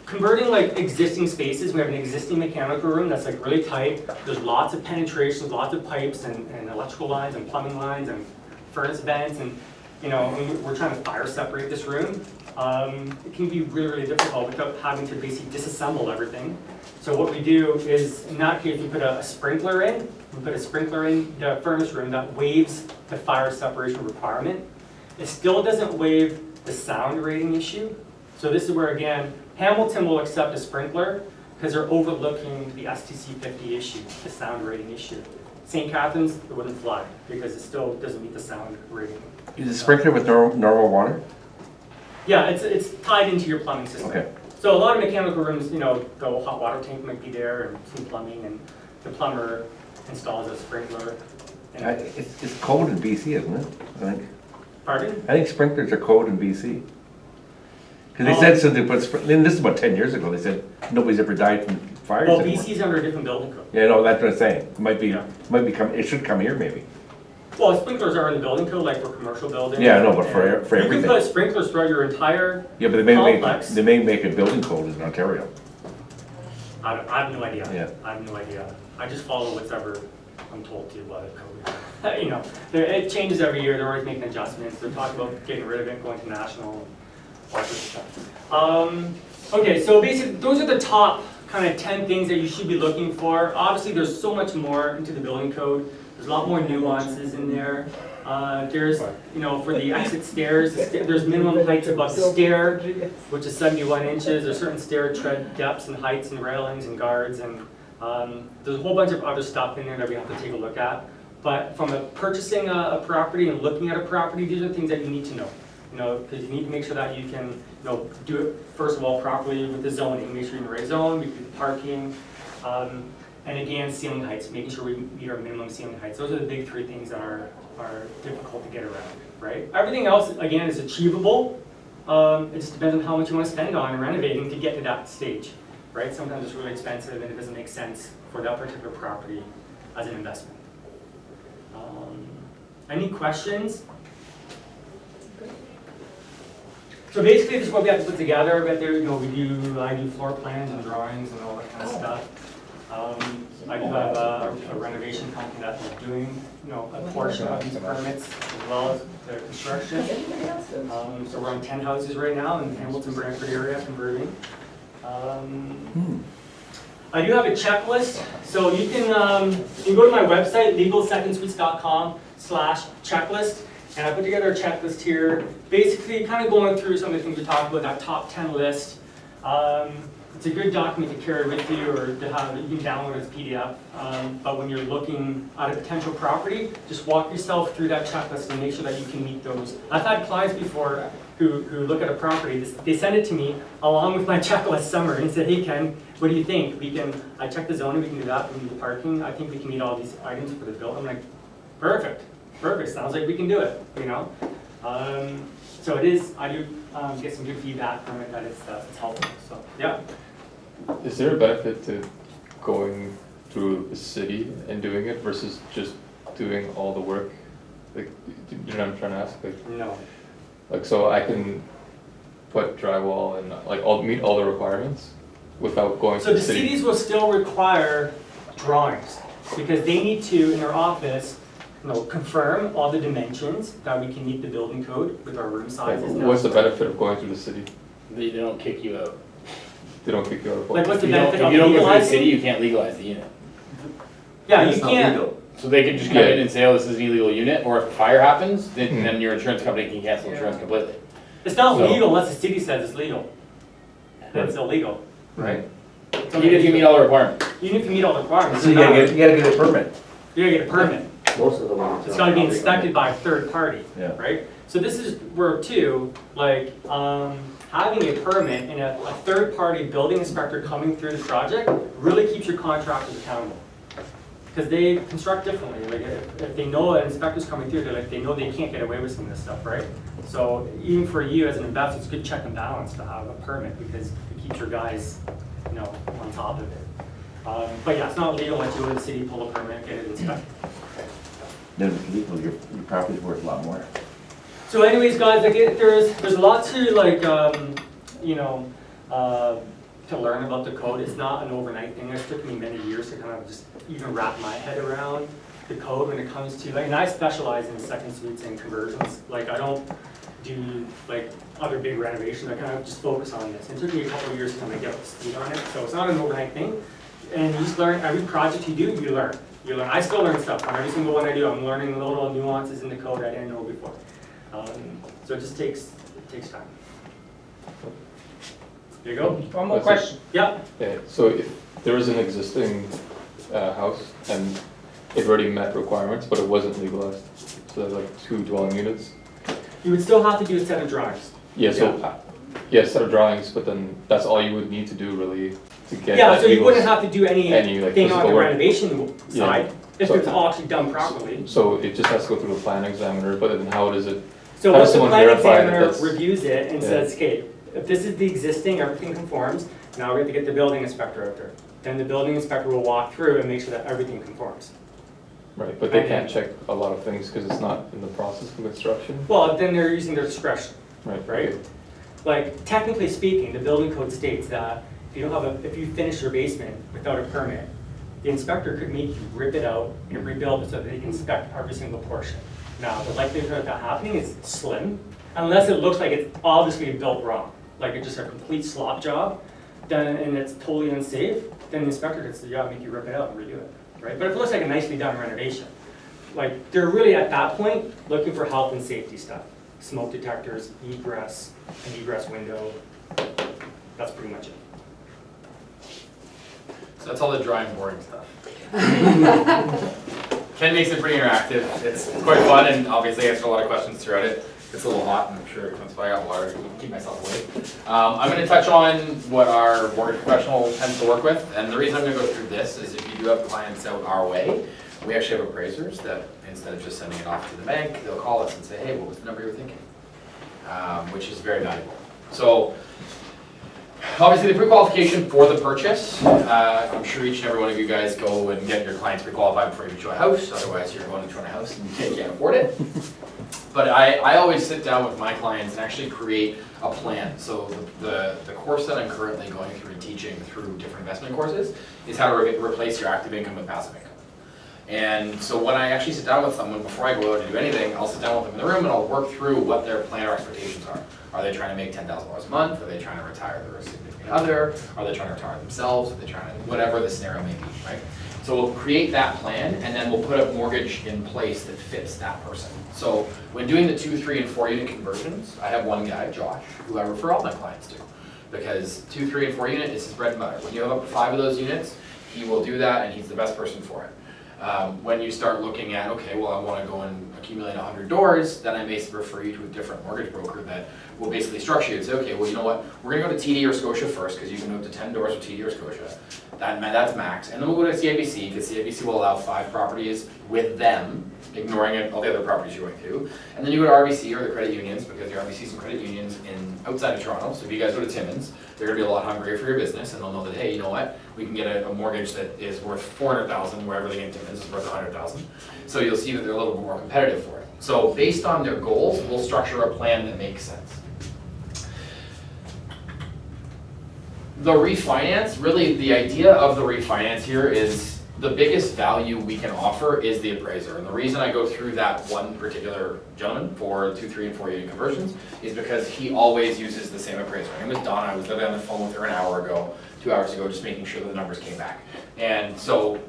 converting like existing spaces, we have an existing mechanical room that's like really tight. There's lots of penetrations, lots of pipes and electrical lines and plumbing lines and furnace vents and, when we're trying to fire separate this room. It can be really, really difficult without having to basically disassemble everything. So what we do is, in that case, we put a sprinkler in. We put a sprinkler in the furnace room that waives the fire separation requirement. It still doesn't waive the sound rating issue. So this is where, again, Hamilton will accept a sprinkler because they're overlooking the STC 50 issue, the sound rating issue. St. Catharines, it wouldn't fly because it still doesn't meet the sound rating. Is it sprinkler with normal water? Yeah, it's tied into your plumbing system. Okay. So a lot of mechanical rooms, the hot water tank might be there and some plumbing, and the plumber installs a sprinkler. And, It's cold in BC, isn't it? I think. pardon? I think sprinklers are cold in BC. Because they said something, but this is about 10 years ago, they said nobody's ever died from fires Well, anymore. BC's under a different building code. Yeah, no, that's what I'm saying. It might be, Yeah. it should come here maybe. Well, sprinklers are in the building code, like for commercial buildings. Yeah, I know, but for and You everything. can put sprinklers throughout your entire, Yeah, but complex. they may make a building code in Ontario. I have no idea. Yeah. I have no idea. I just follow whatever I'm told to by the code. It changes every year, they're always making adjustments, they're talking about getting rid of it, going to national, all sorts of stuff. Okay, so basically, those are the top kind of 10 things that you should be looking for. Obviously, there's so much more into the building code. There's a lot more nuances in there. There's, for the exit stairs, there's minimum heights above the stair, which is 71 inches. There's certain stair tread depths and heights and railings and guards, and there's a whole bunch of other stuff in there that we have to take a look at. But from purchasing a property and looking at a property, these are things that you need to know. Because you need to make sure that you can, do it first of all properly with the zoning. Make sure you're in the right zone, we do the parking. And again, ceiling heights, making sure we meet our minimum ceiling heights. Those are the big three things that are difficult to get around, right? Everything else, again, is achievable. It just depends on how much you want to spend on renovating to get to that stage, right? Sometimes it's really expensive and it doesn't make sense for that particular property as an investment. Any questions? So basically, this is what we have to put together. I do floor plans and drawings and all that kind of stuff. I do have a renovation company that is doing, a portion of these permits as well as the construction. So we're on 10 houses right now in the Hamilton Brantford area converting. I do have a checklist, so you can go to my website, legalsecondsuites.com/checklist, and I put together a checklist here, basically kind of going through some of the things we talked about, that top 10 list. It's a good document to carry with you or to have, you can download it as PDF, but when you're looking at a potential property, just walk yourself through that checklist and make sure that you can meet those. I've had clients before who look at a property, they send it to me along with my checklist summary and said, hey Ken, what do you think? I checked the zoning, we can do that, we can do the parking, I think we can meet all these items for the bill. I'm like, perfect, sounds like we can do it, So it is, I do get some good feedback from it that it's helpful, so yeah. Is there a benefit to going through the city and doing it versus just doing all the work? Like, do you know what I'm trying to ask? No. So I can put drywall and meet all the requirements, without going to So the the city? cities will still require drawings, because they need to, in their office, confirm all the dimensions, that we can meet the building code with our room Like, sizes. what's the benefit of going through the city? They don't kick you out. They don't kick you out of Like, what's If the you don't, benefit if of you don't go through the legalizing? city, you can't legalize the unit. Yeah, It's you not can't, legal. So they could just come in and say, oh, this is an illegal unit, or if a fire happens, Hmm. then your insurance company can cancel insurance completely. it's not So- legal unless the city says it's legal. Then it's illegal. Right. Even if you meet all the requirements. Even if you meet all the requirements. So you gotta get a permit. You gotta get a permit. Most of the ones. It's are gotta be not inspected by a third party, Yeah. right? So this is where too, like, having a permit and a third party building inspector coming through the project really keeps your contractors accountable. Because they construct differently, like if they know an inspector's coming through, they know they can't get away with some of this stuff, right? So even for you as an investor, it's a good check and balance to have a permit because it keeps your guys, on top of it. But yeah, it's not legal unless you go to the city, pull a permit, get it inspected. Then if it's legal, your property's worth a lot more. So anyways, guys, like there's a lot to like, to learn about the code. It's not an overnight thing. It took me many years to kind of just even wrap my head around the code when it comes to like, and I specialize in second suites and conversions. Like I don't do like other big renovations. I kind of just focus on this. It took me a couple of years to kind of get up to speed on it. So it's not an overnight thing. And you just learn every project you do, you learn. You learn. I still learn stuff on every single one I do. I'm learning little nuances in the code I didn't know before. So it just takes time. There you go. One more That's it. question. Yeah. Yeah, so if there was an existing house and it already met requirements, but it wasn't legalized, so there's like 2 dwelling units? You would still have to do a set of drawings. Yeah, so, yeah, set of drawings, but then that's all you would need to do really to get Yeah, that so you legal- wouldn't have to do Any, anything like, on physical the work. renovation Yeah. side, if So- it's all actually done properly. So it just has to go through the plan examiner, but then how does it, So How once does the someone plan verify that examiner that's- reviews it and Yeah. says, okay, if this is the existing, everything conforms, now we have to get the building inspector out there. Then the building inspector will walk through and make sure that everything conforms. right, but they can't check a lot of things because it's not in the process of construction? Well, then they're using their discretion. Right. Right? okay. Like, technically speaking, the building code states that if you finish your basement without a permit, the inspector could make you rip it out and rebuild it so that they can inspect every single portion. Now, the likelihood of that happening is slim, unless it looks like it's obviously built wrong, like it's just a complete slop job, and it's totally unsafe, then the inspector gets the job, make you rip it out and redo it, right? But if it looks like a nicely done renovation, like, they're really at that point looking for health and safety stuff. Smoke detectors, egress, an egress window, that's pretty much it. So that's all the drawing boring stuff. Ken makes it pretty interactive. It's quite fun and obviously answers a lot of questions throughout it. It's a little hot and I'm sure once I got water, I can keep myself awake. I'm going to touch on what our mortgage professional tends to work with. And the reason I'm going to go through this is if you do have clients out our way, we actually have appraisers that instead of just sending it off to the bank, they'll call us and say, hey, what was the number you were thinking? Which is very valuable. So obviously the pre-qualification for the purchase, I'm sure each and every one of you guys go and get your clients pre-qualified before you get to a house, otherwise you're going to a house and you can't afford it. But I always sit down with my clients and actually create a plan. So the course that I'm currently going through and teaching through different investment courses is how to replace your active income with passive income. And so when I actually sit down with someone, before I go out and do anything, I'll sit down with them in the room and I'll work through what their plan or expectations are. Are they trying to make $10,000 a month? Are they trying to retire their significant other? Are they trying to retire themselves? Are they trying to, whatever the scenario may be, right? So we'll create that plan and then we'll put a mortgage in place that fits that person. So when doing the 2, 3, and 4 unit conversions, I have one guy, Josh, who I refer all my clients to. Because 2, 3, and 4 unit is his bread and butter. When you have up to 5 of those units, he will do that and he's the best person for it. When you start looking at, okay, well, I want to go and accumulate 100 doors, then I may refer you to a different mortgage broker that will basically structure you and say, okay, well, you know what, we're going to go to TD or Scotia first, because you can go up to 10 doors with TD or Scotia. That's max. And then we'll go to CIBC, because CIBC will allow 5 properties with them, ignoring all the other properties you're going to. And then you go to RBC or the credit unions, because your RBCs and credit unions outside of Toronto. So if you guys go to Timmins, they're going to be a lot hungrier for your business, and they'll know that, hey, you know what, we can get a mortgage that is worth $400,000, wherever they get Timmins is worth $100,000. So you'll see that they're a little bit more competitive for it. So based on their goals, we'll structure a plan that makes sense. The refinance, really the idea of the refinance here is the biggest value we can offer is the appraiser. And the reason I go through that one particular gentleman for 2, 3, and 4 unit conversions is because he always uses the same appraiser. Her name was Donna. I was literally on the phone with her an hour ago, 2 hours ago, just making sure the numbers came back. And so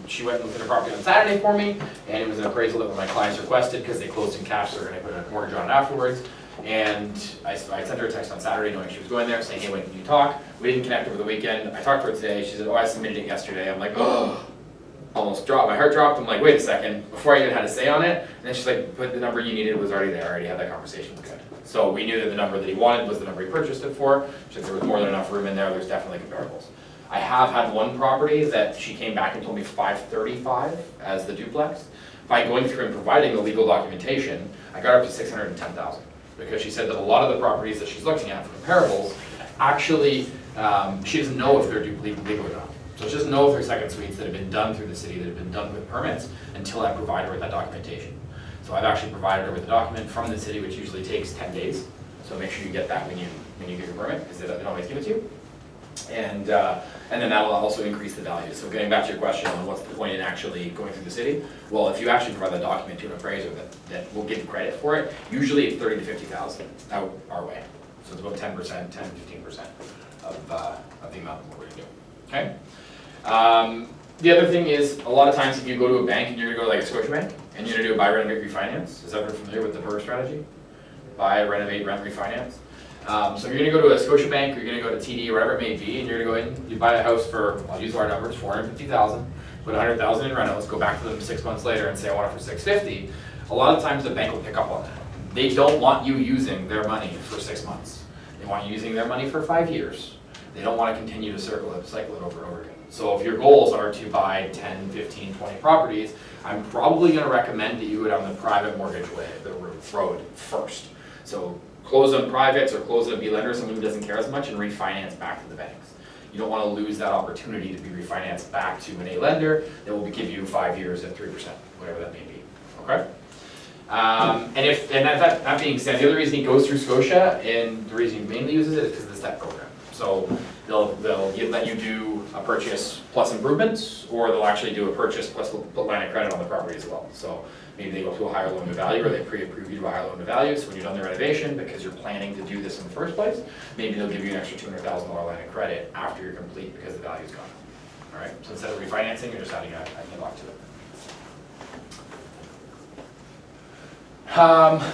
she went and looked at her property on Saturday for me, and it was an appraisal that my clients requested because they closed in cash, so they're gonna put a mortgage on it afterwards. And I sent her a text on Saturday knowing she was going there, saying, hey, when can you talk? We didn't connect over the weekend. I talked to her today. She said, oh, I submitted it yesterday. I'm like, oh, almost dropped. My heart dropped. I'm like, wait a second, before I even had a say on it. And then she's like, but the number you needed was already there. I already had that conversation with him. So we knew that the number that he wanted was the number he purchased it for. She said there was more than enough room in there. There's definitely comparables. I have had one property that she came back and told me 535 as the duplex. By going through and providing the legal documentation, I got her up to 610,000. Because she said that a lot of the properties that she's looking at for comparables, actually, she doesn't know if they're legal or not. So she doesn't know if they're second suites that have been done through the city, that have been done with permits, until I provide her with that documentation. So I've actually provided her with a document from the city, which usually takes 10 days. So make sure you get that when you get your permit, because they don't always give it to you. And then that will also increase the value. So getting back to your question on what's the point in actually going through the city, well, if you actually provide that document to an appraiser that will give you credit for it, usually it's 30 to 50,000 out our way. So it's about 10%, 10 to 15% of the amount that we're going to do. Okay. The other thing is, a lot of times if you go to a bank and you're going to go to like a Scotiabank and you're going to do a buy, renovate, refinance, is everyone familiar with the BRRRR strategy? Buy, renovate, rent, refinance. So you're going to go to a Scotiabank, or you're going to go to TD, or whatever it may be, and you're going to go in, you buy a house for, I'll use our numbers, 450,000, put 100,000 in rentals, go back to them 6 months later and say I want it for 650. A lot of times the bank will pick up on that. They don't want you using their money for 6 months. They want you using their money for 5 years. They don't want to continue to cycle it over and over again. So if your goals are to buy 10, 15, 20 properties, I'm probably going to recommend that you go down the private mortgage way, the road first. So close on privates or close on a B lender, someone who doesn't care as much, and refinance back to the banks. You don't want to lose that opportunity to be refinanced back to an A lender that will give you 5 years at 3%, whatever that may be. Okay? And that being said, the other reason he goes through Scotia, and the reason he mainly uses it, is because of the STEP program. So they'll let you do a purchase plus improvements, or they'll actually do a purchase plus put line of credit on the property as well. So maybe they go to a higher loan to value, or they pre-approve you to a higher loan to value. So when you're done the renovation, because you're planning to do this in the first place, maybe they'll give you an extra $200,000 line of credit after you're complete because the value's gone. All right. So instead of refinancing, you're just adding a HELOC to it.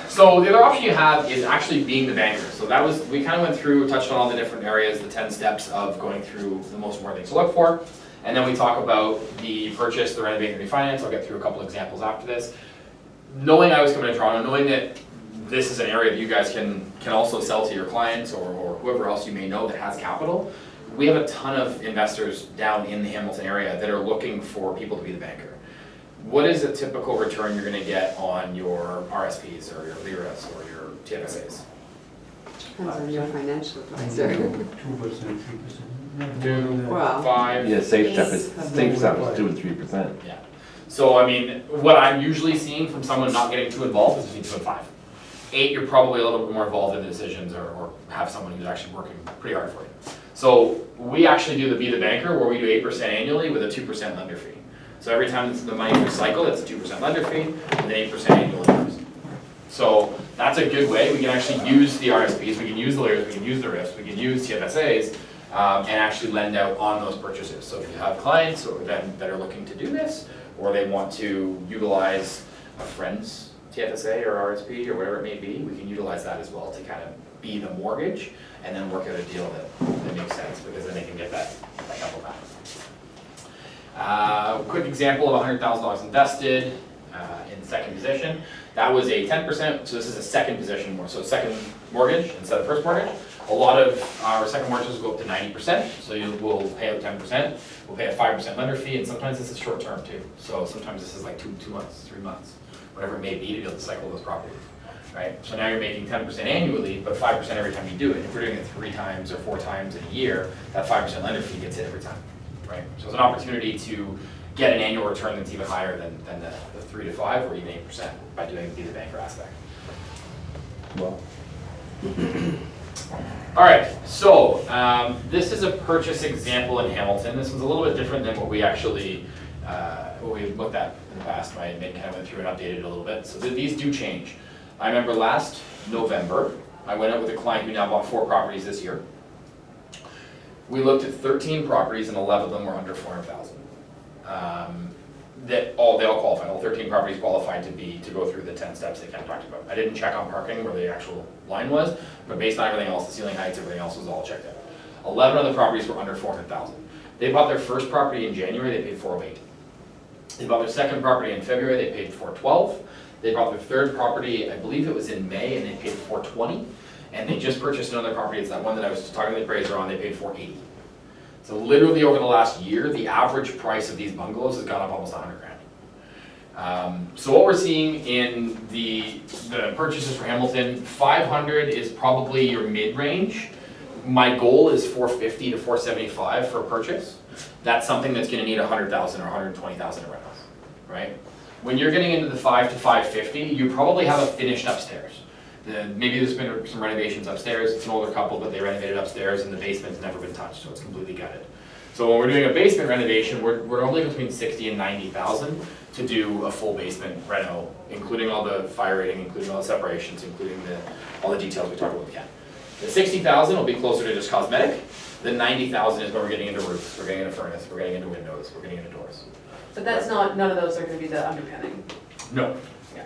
So the other option you have is actually being the banker. So that was, we kind of went through, touched on all the different areas, the 10 steps of going through the most important things to look for. And then we talk about the purchase, the renovate, and refinance. I'll get through a couple examples after this. Knowing I was coming to Toronto, knowing that this is an area that you guys can also sell to your clients or whoever else you may know that has capital, we have a ton of investors down in the Hamilton area that are looking for people to be the banker. What is a typical return you're going to get on your RSPs or your LIRAs or your TFSAs? Depends on your financial advisor. 2%, 3%. 2, Wow. 5. Yeah, safe stuff is 2 and 3%. Yeah. So I mean, what I'm usually seeing from someone not getting too involved is between 2 and 5. 8, you're probably a little bit more involved in the decisions or have someone who's actually working pretty hard for you. So we actually do the Be the Banker, where we do 8% annually with a 2% lender fee. So every time the money is recycled, it's a 2% lender fee and then 8% annual interest. So that's a good way. We can actually use the RSPs, we can use the LIRAs, we can use the RIFs, we can use TFSAs, and actually lend out on those purchases. So if you have clients or that are looking to do this, or they want to utilize a friend's TFSA or RSP or whatever it may be, we can utilize that as well to kind of be the mortgage and then work out a deal that makes sense, because then they can get that couple back. Quick example of $100,000 invested in second position. That was a 10%, so this is a second position more, so second mortgage instead of first mortgage. A lot of our second mortgages go up to 90%, so we'll pay out 10%. We'll pay a 5% lender fee, and sometimes this is short term too. So sometimes this is like 2 months, 3 months, whatever it may be, to be able to cycle those properties. Right? So now you're making 10% annually, but 5% every time you do it. If you're doing it 3 times or 4 times in a year, that 5% lender fee gets hit every time. Right? So it's an opportunity to get an annual return that's even higher than the 3 to 5 or even 8% by doing the Be the Banker aspect. Well. All right, so this is a purchase example in Hamilton. This one's a little bit different than what we actually, what we looked at in the past. I kind of went through and updated it a little bit. So these do change. I remember last November, I went out with a client who now bought 4 properties this year. We looked at 13 properties and 11 of them were under 400,000. They all qualified, all 13 properties qualified to go through the 10 steps they kind of talked about. I didn't check on parking where the actual line was, but based on everything else, the ceiling heights, everything else was all checked out. 11 of the properties were under 400,000. They bought their first property in January, they paid 408. They bought their second property in February, they paid 412. They bought their third property, I believe it was in May, and they paid 420. And they just purchased another property, it's that one that I was talking to the appraiser on, they paid 480. So literally over the last year, the average price of these bungalows has gone up almost 100 grand. So what we're seeing in the purchases for Hamilton, 500 is probably your mid-range. My goal is 450 to 475 for a purchase. That's something that's gonna need 100,000 or 120,000 in rentals, right? When you're getting into the 5 to 550, you probably have a finished upstairs. Maybe there's been some renovations upstairs, it's an older couple, but they renovated upstairs and the basement's never been touched, so it's completely gutted. So when we're doing a basement renovation, we're normally between 60 and 90,000 to do a full basement reno, including all the fire rating, including all the separations, including all the details we talked about with Ken. The 60,000 will be closer to just cosmetic. The 90,000 is when we're getting into roofs, we're getting into furnace, we're getting into windows, we're getting into doors. But that's not, none of those are gonna be the underpinning. No. Yeah.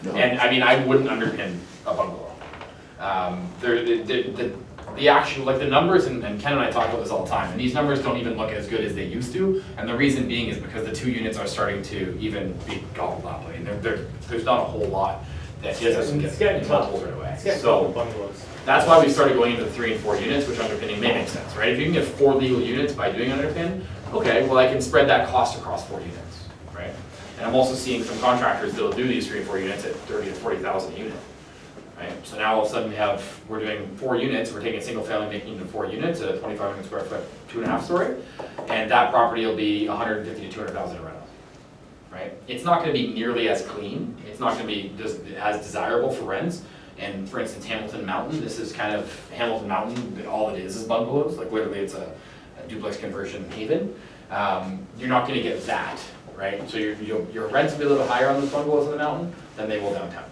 No. And I mean, I wouldn't underpin a bungalow. The actual, like the numbers, and Ken and I talk about this all the time, and these numbers don't even look as good as they used to, and the reason being is because the 2 units are starting to even be gobbled up. I mean, there's not a whole lot that doesn't get multiples right away. So bungalows. that's why we started going into the 3 and 4 units, which underpinning may make sense, right? If you can get 4 legal units by doing underpin, okay, well I can spread that cost across 4 units, right? And I'm also seeing some contractors that'll do these 3 and 4 units at 30 to 40,000 a unit. Right? So now all of a sudden we're doing 4 units, we're taking a single family, making it into 4 units at a 2,500 square foot, 2.5 story, and that property will be 150 to 200,000 in rentals. Right? It's not going to be nearly as clean, it's not going to be as desirable for rents. And for instance, Hamilton Mountain, this is kind of Hamilton Mountain, all it is bungalows, like literally it's a duplex conversion haven. You're not going to get that, right? So your rents will be a little higher on those bungalows in the mountain than they will downtown.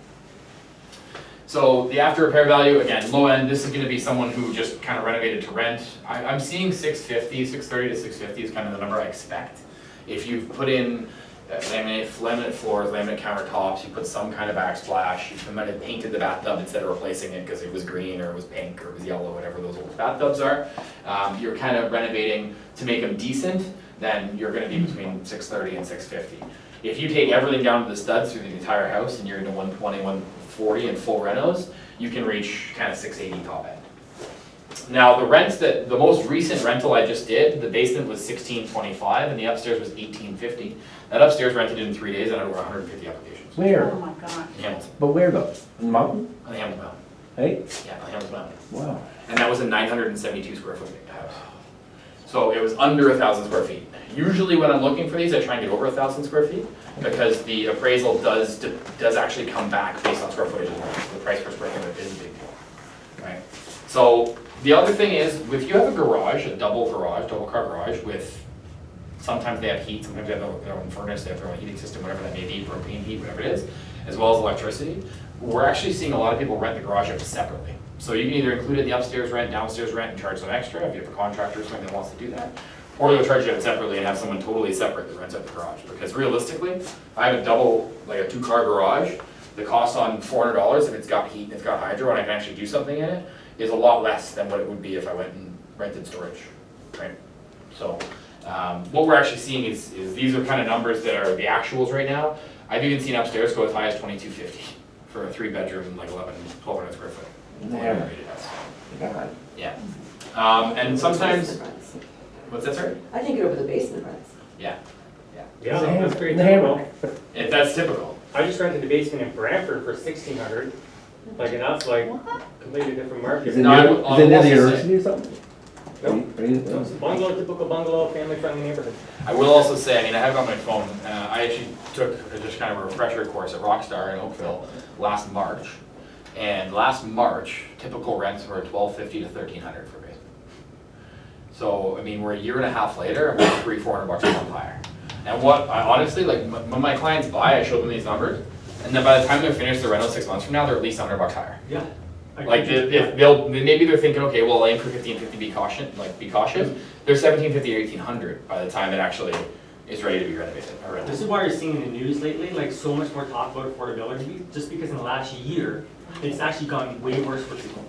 So the after repair value, again, low end, this is gonna be someone who just kind of renovated to rent. I'm seeing 650, 630 to 650 is kind of the number I expect. If you've put in laminate floors, laminate countertops, you put some kind of backsplash, you might have painted the bathtub instead of replacing it because it was green or it was pink or it was yellow, whatever those old bathtubs are. You're kind of renovating to make them decent, then you're gonna be between 630 and 650. If you take everything down to the studs through the entire house and you're into 120, 140 and full renos, you can reach kind of 680 top end. Now the rents the most recent rental I just did, the basement was 1625 and the upstairs was 1850. That upstairs rented in 3 days and I had over 150 applications. Where? Oh my God. In Hamilton, But where though? In the mountain? on the Hamilton Mountain. Hey? Yeah, on the Hamilton Mountain. Wow. And that was a 972 square foot house. So it was under 1,000 square feet. Usually when I'm looking for these, I try and get over 1,000 square feet because the appraisal does actually come back based on square footage as well. The price per square foot is a big deal, right? So the other thing is, if you have a garage, a double car garage with, sometimes they have heat, sometimes they have their own furnace, they have their own heating system, whatever that may be, propane heat, whatever it is, as well as electricity, we're actually seeing a lot of people rent the garage out separately. So you can either include it in the upstairs rent, downstairs rent, and charge them extra if you have a contractor or something that wants to do that. Or you'll charge it separately and have someone totally separate that rents out the garage. Because realistically, if I have a double, like a 2-car garage, the cost on $400 if it's got heat and it's got hydro and I can actually do something in it is a lot less than what it would be if I went and rented storage, right? So what we're actually seeing is these are kind of numbers that are the actuals right now. I've even seen upstairs go as high as $2,250 for a 3-bedroom, like 1,200 square foot. Yeah. God. Yeah. And sometimes, Basement rents. what's that, sorry? I think it over the basement rents. Yeah. Yeah, that's pretty The hammer. typical. If that's typical. I just rented the basement in Brantford for 1,600. Like, and that's like completely different market. Is it No, near, I is it near the will also university or something? Nope. Are you- It's a bungalow, typical bungalow, family-friendly neighborhood. I will also say, I mean, I have it on my phone, I actually took just kind of a refresher course at Rockstar in Oakville last March. And last March, typical rents were $1,250 to $1,300 for a basement. So, I mean, we're a year and a half later, and we're $300-400 a month higher. And what, I honestly, like, when my clients buy, I show them these numbers, and then by the time they're finished their rental 6 months from now, they're at least $100 higher. Yeah. Like, if they'll, maybe they're thinking, okay, well, I'll aim for 1,550, be cautious, they're 1,750 or 1,800 by the time it actually is ready to be renovated or rented. This is why you're seeing in the news lately, like so much more talk about affordability, just because in the last year, it's actually gotten way worse for people.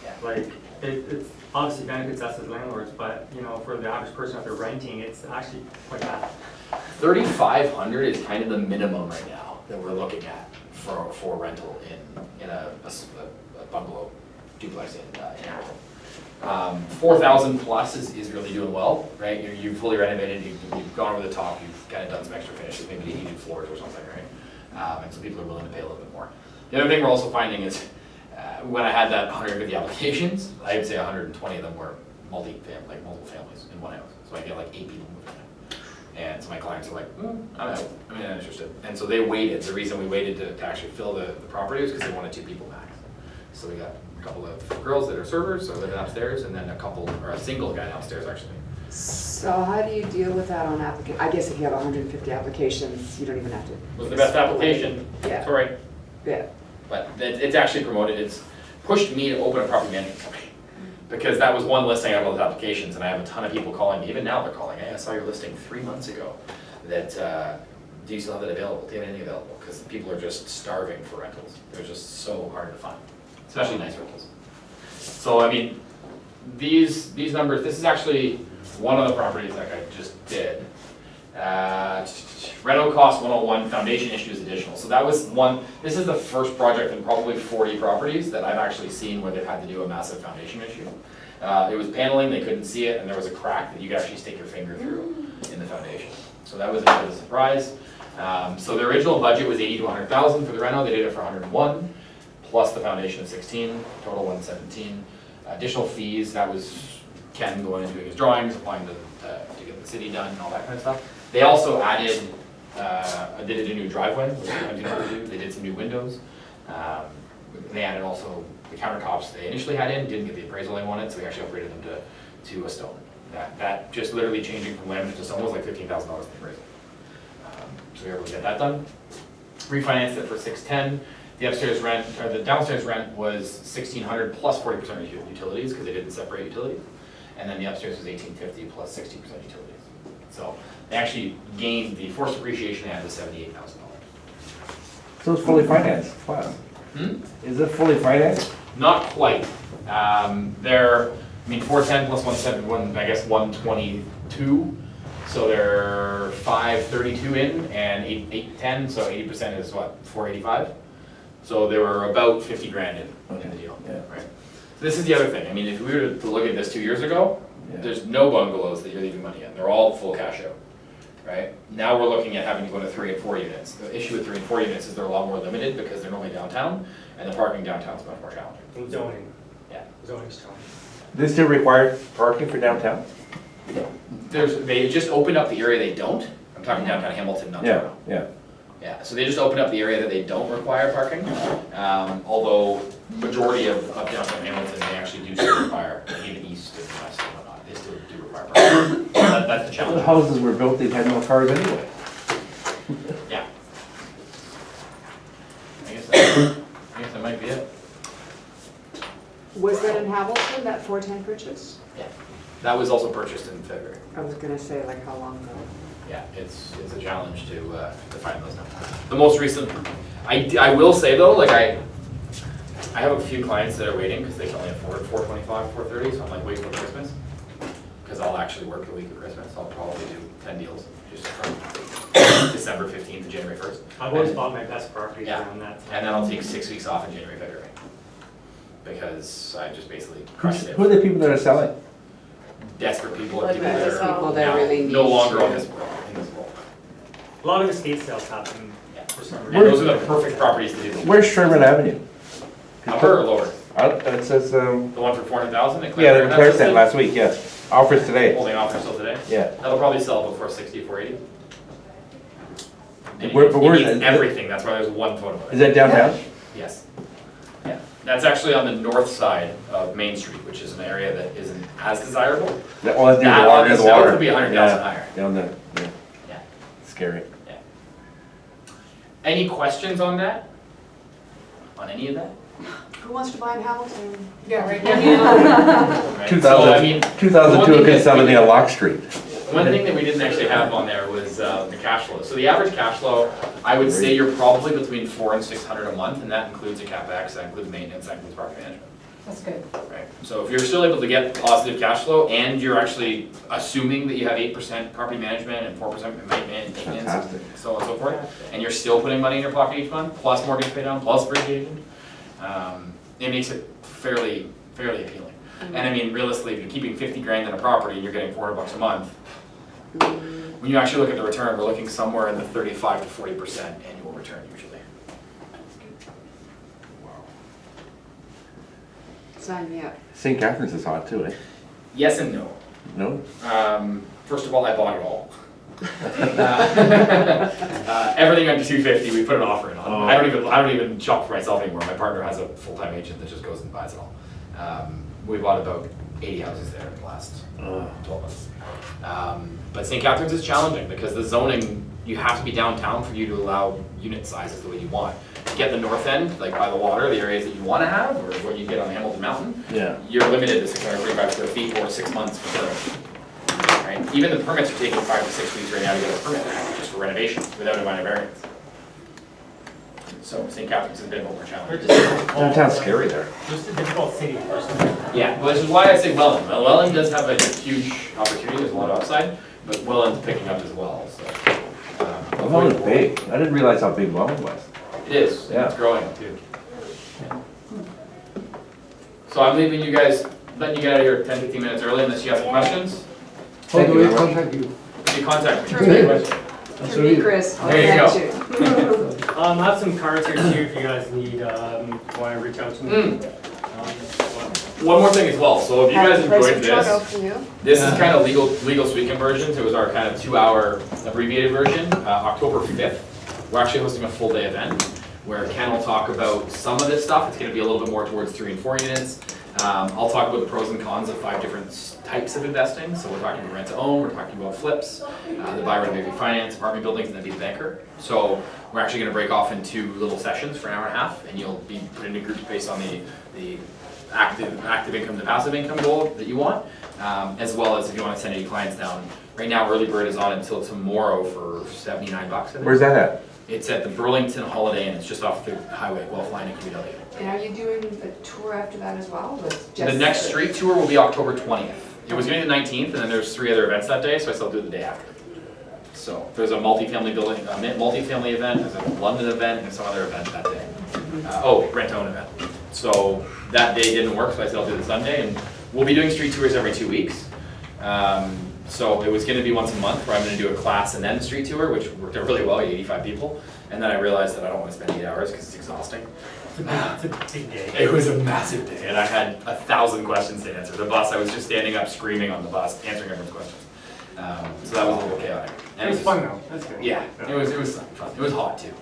Yeah. Like, it's obviously benefits us as landlords, but you know, for the average person out there renting, it's actually quite bad. 3,500 is kind of the minimum right now that we're looking at for rental in a bungalow duplex in Hamilton. 4,000 plus is really doing well, right? You've fully renovated, you've gone over the top, you've kind of done some extra finishes, maybe the heated floors or something, right? And so people are willing to pay a little bit more. The other thing we're also finding is when I had that 150 applications, I would say 120 of them were multiple families in one house. So I get like 8 people moving in. And so my clients are like, I'm out, I'm not interested. And so they waited. The reason we waited to actually fill the property was because they wanted 2 people max. So we got a couple of girls that are servers, so they're upstairs, and then a single guy downstairs actually. So how do you deal with that on application? I guess if you have 150 applications, you don't even have to. Was the best application, Yeah. sorry. Yeah. But it's actually promoted, it's pushed me to open a property management company. Because that was one listing out of all those applications, and I have a ton of people calling me, even now they're calling, hey, I saw your listing 3 months ago, that, do you still have it available? Do you have anything available? Because people are just starving for rentals. They're just so hard to find, especially nice rentals. So, I mean, these numbers, this is actually one of the properties that I just did. Rental cost 101, foundation issues additional. So that was one, this is the first project in probably 40 properties that I've actually seen where they've had to do a massive foundation issue. It was paneling, they couldn't see it, and there was a crack that you could actually stick your finger through in the foundation. So that was a bit of a surprise. So the original budget was 80 to 100,000 for the reno, they did it for 101, plus the foundation of 16, total 117. Additional fees, that was Ken going and doing his drawings, applying to get the city done and all that kind of stuff. They also added, they did a new driveway, which sometimes you never do. They did some new windows. They added also the countertops they initially had in, didn't get the appraisal they wanted, so we actually upgraded them to a stone. That just literally changing from laminate to stone was like $15,000 in the appraisal. So we were able to get that done. Refinanced it for $610. The upstairs rent, or the downstairs rent was $1,600 plus 40% utilities, because they didn't separate utilities. And then the upstairs was $1,850 plus 60% utilities. So they actually gained, the forced depreciation they had was $78,000. So it's fully financed? Wow. Is it fully financed? Not quite. They're, I mean, 410 plus 171, I guess 122. So they're 532 in and 810, so 80% is what, 485? So they were about 50 grand in the deal, Yeah. right? So this is the other thing. I mean, if we were to look at this 2 years ago, Yeah. there's no bungalows that you're leaving money in. They're all full cash out, right? Now we're looking at having to go to 3 and 4 units. The issue with 3 and 4 units is they're a lot more limited because they're normally downtown, and the parking downtown is much more challenging. And zoning. Yeah. Zoning's strong. They still require parking for downtown? They just opened up the area they don't. I'm talking downtown Hamilton, not Yeah, Toronto. yeah. Yeah, so they just opened up the area that they don't require parking. Although majority of downtown Hamilton, they actually do still require, even east and west and whatnot, they still do require parking. That's the The challenge. houses were built, they had no cars anyway. Yeah. I guess that might be it. Was that in Hamilton, that 410 purchase? Yeah. That was also purchased in February. I was gonna say, like, how long ago? Yeah, it's a challenge to find those numbers. The most recent, I will say though, like I have a few clients that are waiting because they can only afford 425, 430, so I'm like, wait till Christmas. Because I'll actually work the week of Christmas. I'll probably do 10 deals just from December 15th to January 1st. I've always bought my best properties Yeah. around that time. And then I'll take 6 weeks off in January, February. Because I just basically crushed it. Who are the people that are selling? Desperate people, Like people that, that are people that now really need no longer to- on this world, in this world. A lot of estate sales happen Yeah. for some And reason. those are the perfect properties to do. Where's Sherman Avenue? Upper or lower? It says, The one for 400,000 at yeah, Claire? the Claire sent last week, yes. Offers today, Holding off until today? yeah. That'll probably sell before 460, 480. And Where- but it where is needs it? everything, that's why there's one photo of Is it. that downtown? Yes. Yeah. That's actually on the north side of Main Street, which is an area that isn't as desirable. Oh, that's near That the on water, near the the south water. would be 100,000 Yeah, higher. Down there, yeah. Yeah. Scary. Any questions on that? On any of that? Who wants to buy in Hamilton? Yeah, right. Right, so, I mean, 2002, one thing a good that 70 on Lock Street. one thing that we didn't actually have on there was the cash flow. So the average cash flow, I would say you're probably between 400 and 600 a month, and that includes a CapEx, that includes maintenance, that includes property management. That's good. Right. So if you're still able to get positive cash flow, and you're actually assuming that you have 8% property management and 4% maintenance, Fantastic. and so on and so forth, and you're still putting money in your pocket each month, plus mortgage pay down, plus depreciation, it makes it fairly appealing. And I mean, realistically, if you're keeping 50 grand in a property and you're getting 400 bucks a month, when you actually look at the return, we're looking somewhere in the 35 to 40% annual return usually. Sign me up. St. Catharines is hot too, eh? Yes and no. No? First of all, I bought it all. Everything under 250, we put an offer in on. Oh. I don't even shop for myself anymore. My partner has a full-time agent that just goes and buys it all. We bought about 80 houses there in the last 12 months. But St. Catharines is challenging because the zoning, you have to be downtown for you to allow unit sizes the way you want. To get the north end, like by the water, the areas that you want to have, or what you get on Hamilton Mountain, Yeah. you're limited to 635 square feet or 6 months for permit. Right? Even the permits are taking 5 to 6 weeks right now to get a permit just for renovation without a minor variance. So St. Catharines is a bit more challenging. Downtown's scary there. Just a difficult city personally. Yeah, well, this is why I say Welland. Well, Welland does have a huge opportunity, there's a lot of upside, but Welland's picking up as well, so. Welland's big. I didn't realize how big Welland was. It is, Yeah. it's growing too. So I'm leaving you guys, letting you get out of here 10, 15 minutes early unless you have some questions. How Thank do you we very much. contact you? You contact me. Through me. Question. That's Through me, really- Chris. I'll There you catch go. you. I have some cards here too if you guys need, want to reach out to me. One more thing as well, so if you guys enjoyed this, for you. this is kind of legal suite conversions. It was our kind of 2-hour abbreviated version. October 5th, we're actually hosting a full day event where Ken will talk about some of this stuff. It's going to be a little bit more towards 3 and 4 units. I'll talk about the pros and cons of 5 different types of investing. So we're talking about rent to own, we're talking about flips, the buy, renovate, refinance, apartment buildings, and then be the banker. So we're actually going to break off into little sessions for an hour and a half, and you'll be put into groups based on the active income to passive income goal that you want, as well as if you want to send any clients down. Right now, early bird is on until tomorrow for 79 bucks. I think. Where's that at? It's at the Burlington Holiday Inn. It's just off the highway, Guelph Line in QEW. And are you doing a tour after that as well? The next street tour will be October 20th. It was going to be the 19th, and then there's 3 other events that day, so I still do it the day after. So there's a multifamily building, a multifamily event, there's a London event, and some other event that day. Rent-to-own event. So that day didn't work, so I said I'll do the Sunday, and we'll be doing street tours every 2 weeks. So it was going to be once a month where I'm going to do a class and then street tour, which worked out really well, 85 people. And then I realized that I don't want to spend 8 hours because it's exhausting. It's a big day. It was a massive day, and I had 1,000 questions to answer. The bus, I was just standing up screaming on the bus, answering everyone's questions. So that was a little chaotic. It was fun though, that's good. Yeah, it was fun. It was hot too.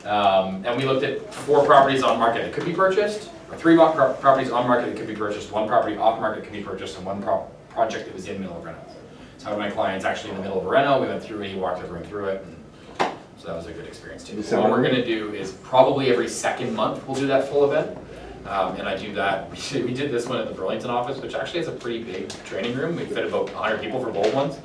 And we looked at 4 properties on market that could be purchased, or 3 properties on market that could be purchased, 1 property off market that could be purchased, and 1 project that was in the middle of reno. So I had my clients actually in the middle of a reno. We went through it, he walked everyone through it, and so that was a good experience too. What we're gonna do is probably every 2nd month we'll do that full event. And I do that, we did this one at the Burlington office, which actually has a pretty big training room. We fit about 100 people for both ones.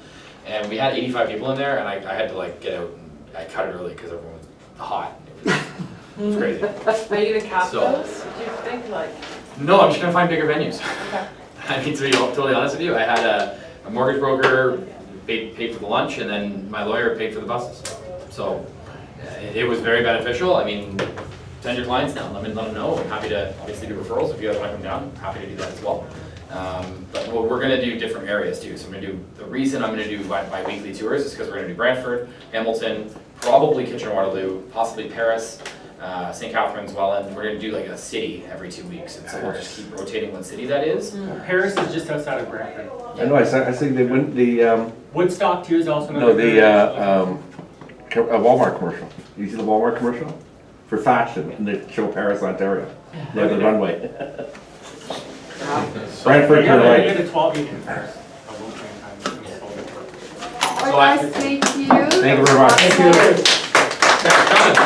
And we had 85 people in there, and I had to like get out, and I cut it early because everyone was hot. It was crazy. Are you gonna cap So- those, do you think, like? No, I'm just gonna find bigger venues. Okay. I mean, to be totally honest with you, I had a mortgage broker paid for the lunch, and then my lawyer paid for the buses. So it was very beneficial. I mean, send your clients down, let them know. I'm happy to obviously do referrals if you guys want to come down. I'm happy to do that as well. But we're going to do different areas too. So I'm going to do, the reason I'm going to do bi-weekly tours is because we're going to do Brantford, Hamilton, probably Kitchener-Waterloo, possibly Paris, St. Catharines, Welland. We're going to do like a city every 2 weeks. And so we'll just keep rotating what city that is. Paris is just outside of Brantford. I know, I think they went, Woodstock too is also no, another. a Walmart commercial. You see the Walmart commercial? for fashion, and they show Paris, Ontario. They have the runway. Brantford to the Yeah, right. we had a 12 meeting first. of opening time, and so- Well, nice to meet you. Thank you very much. Thanks for coming.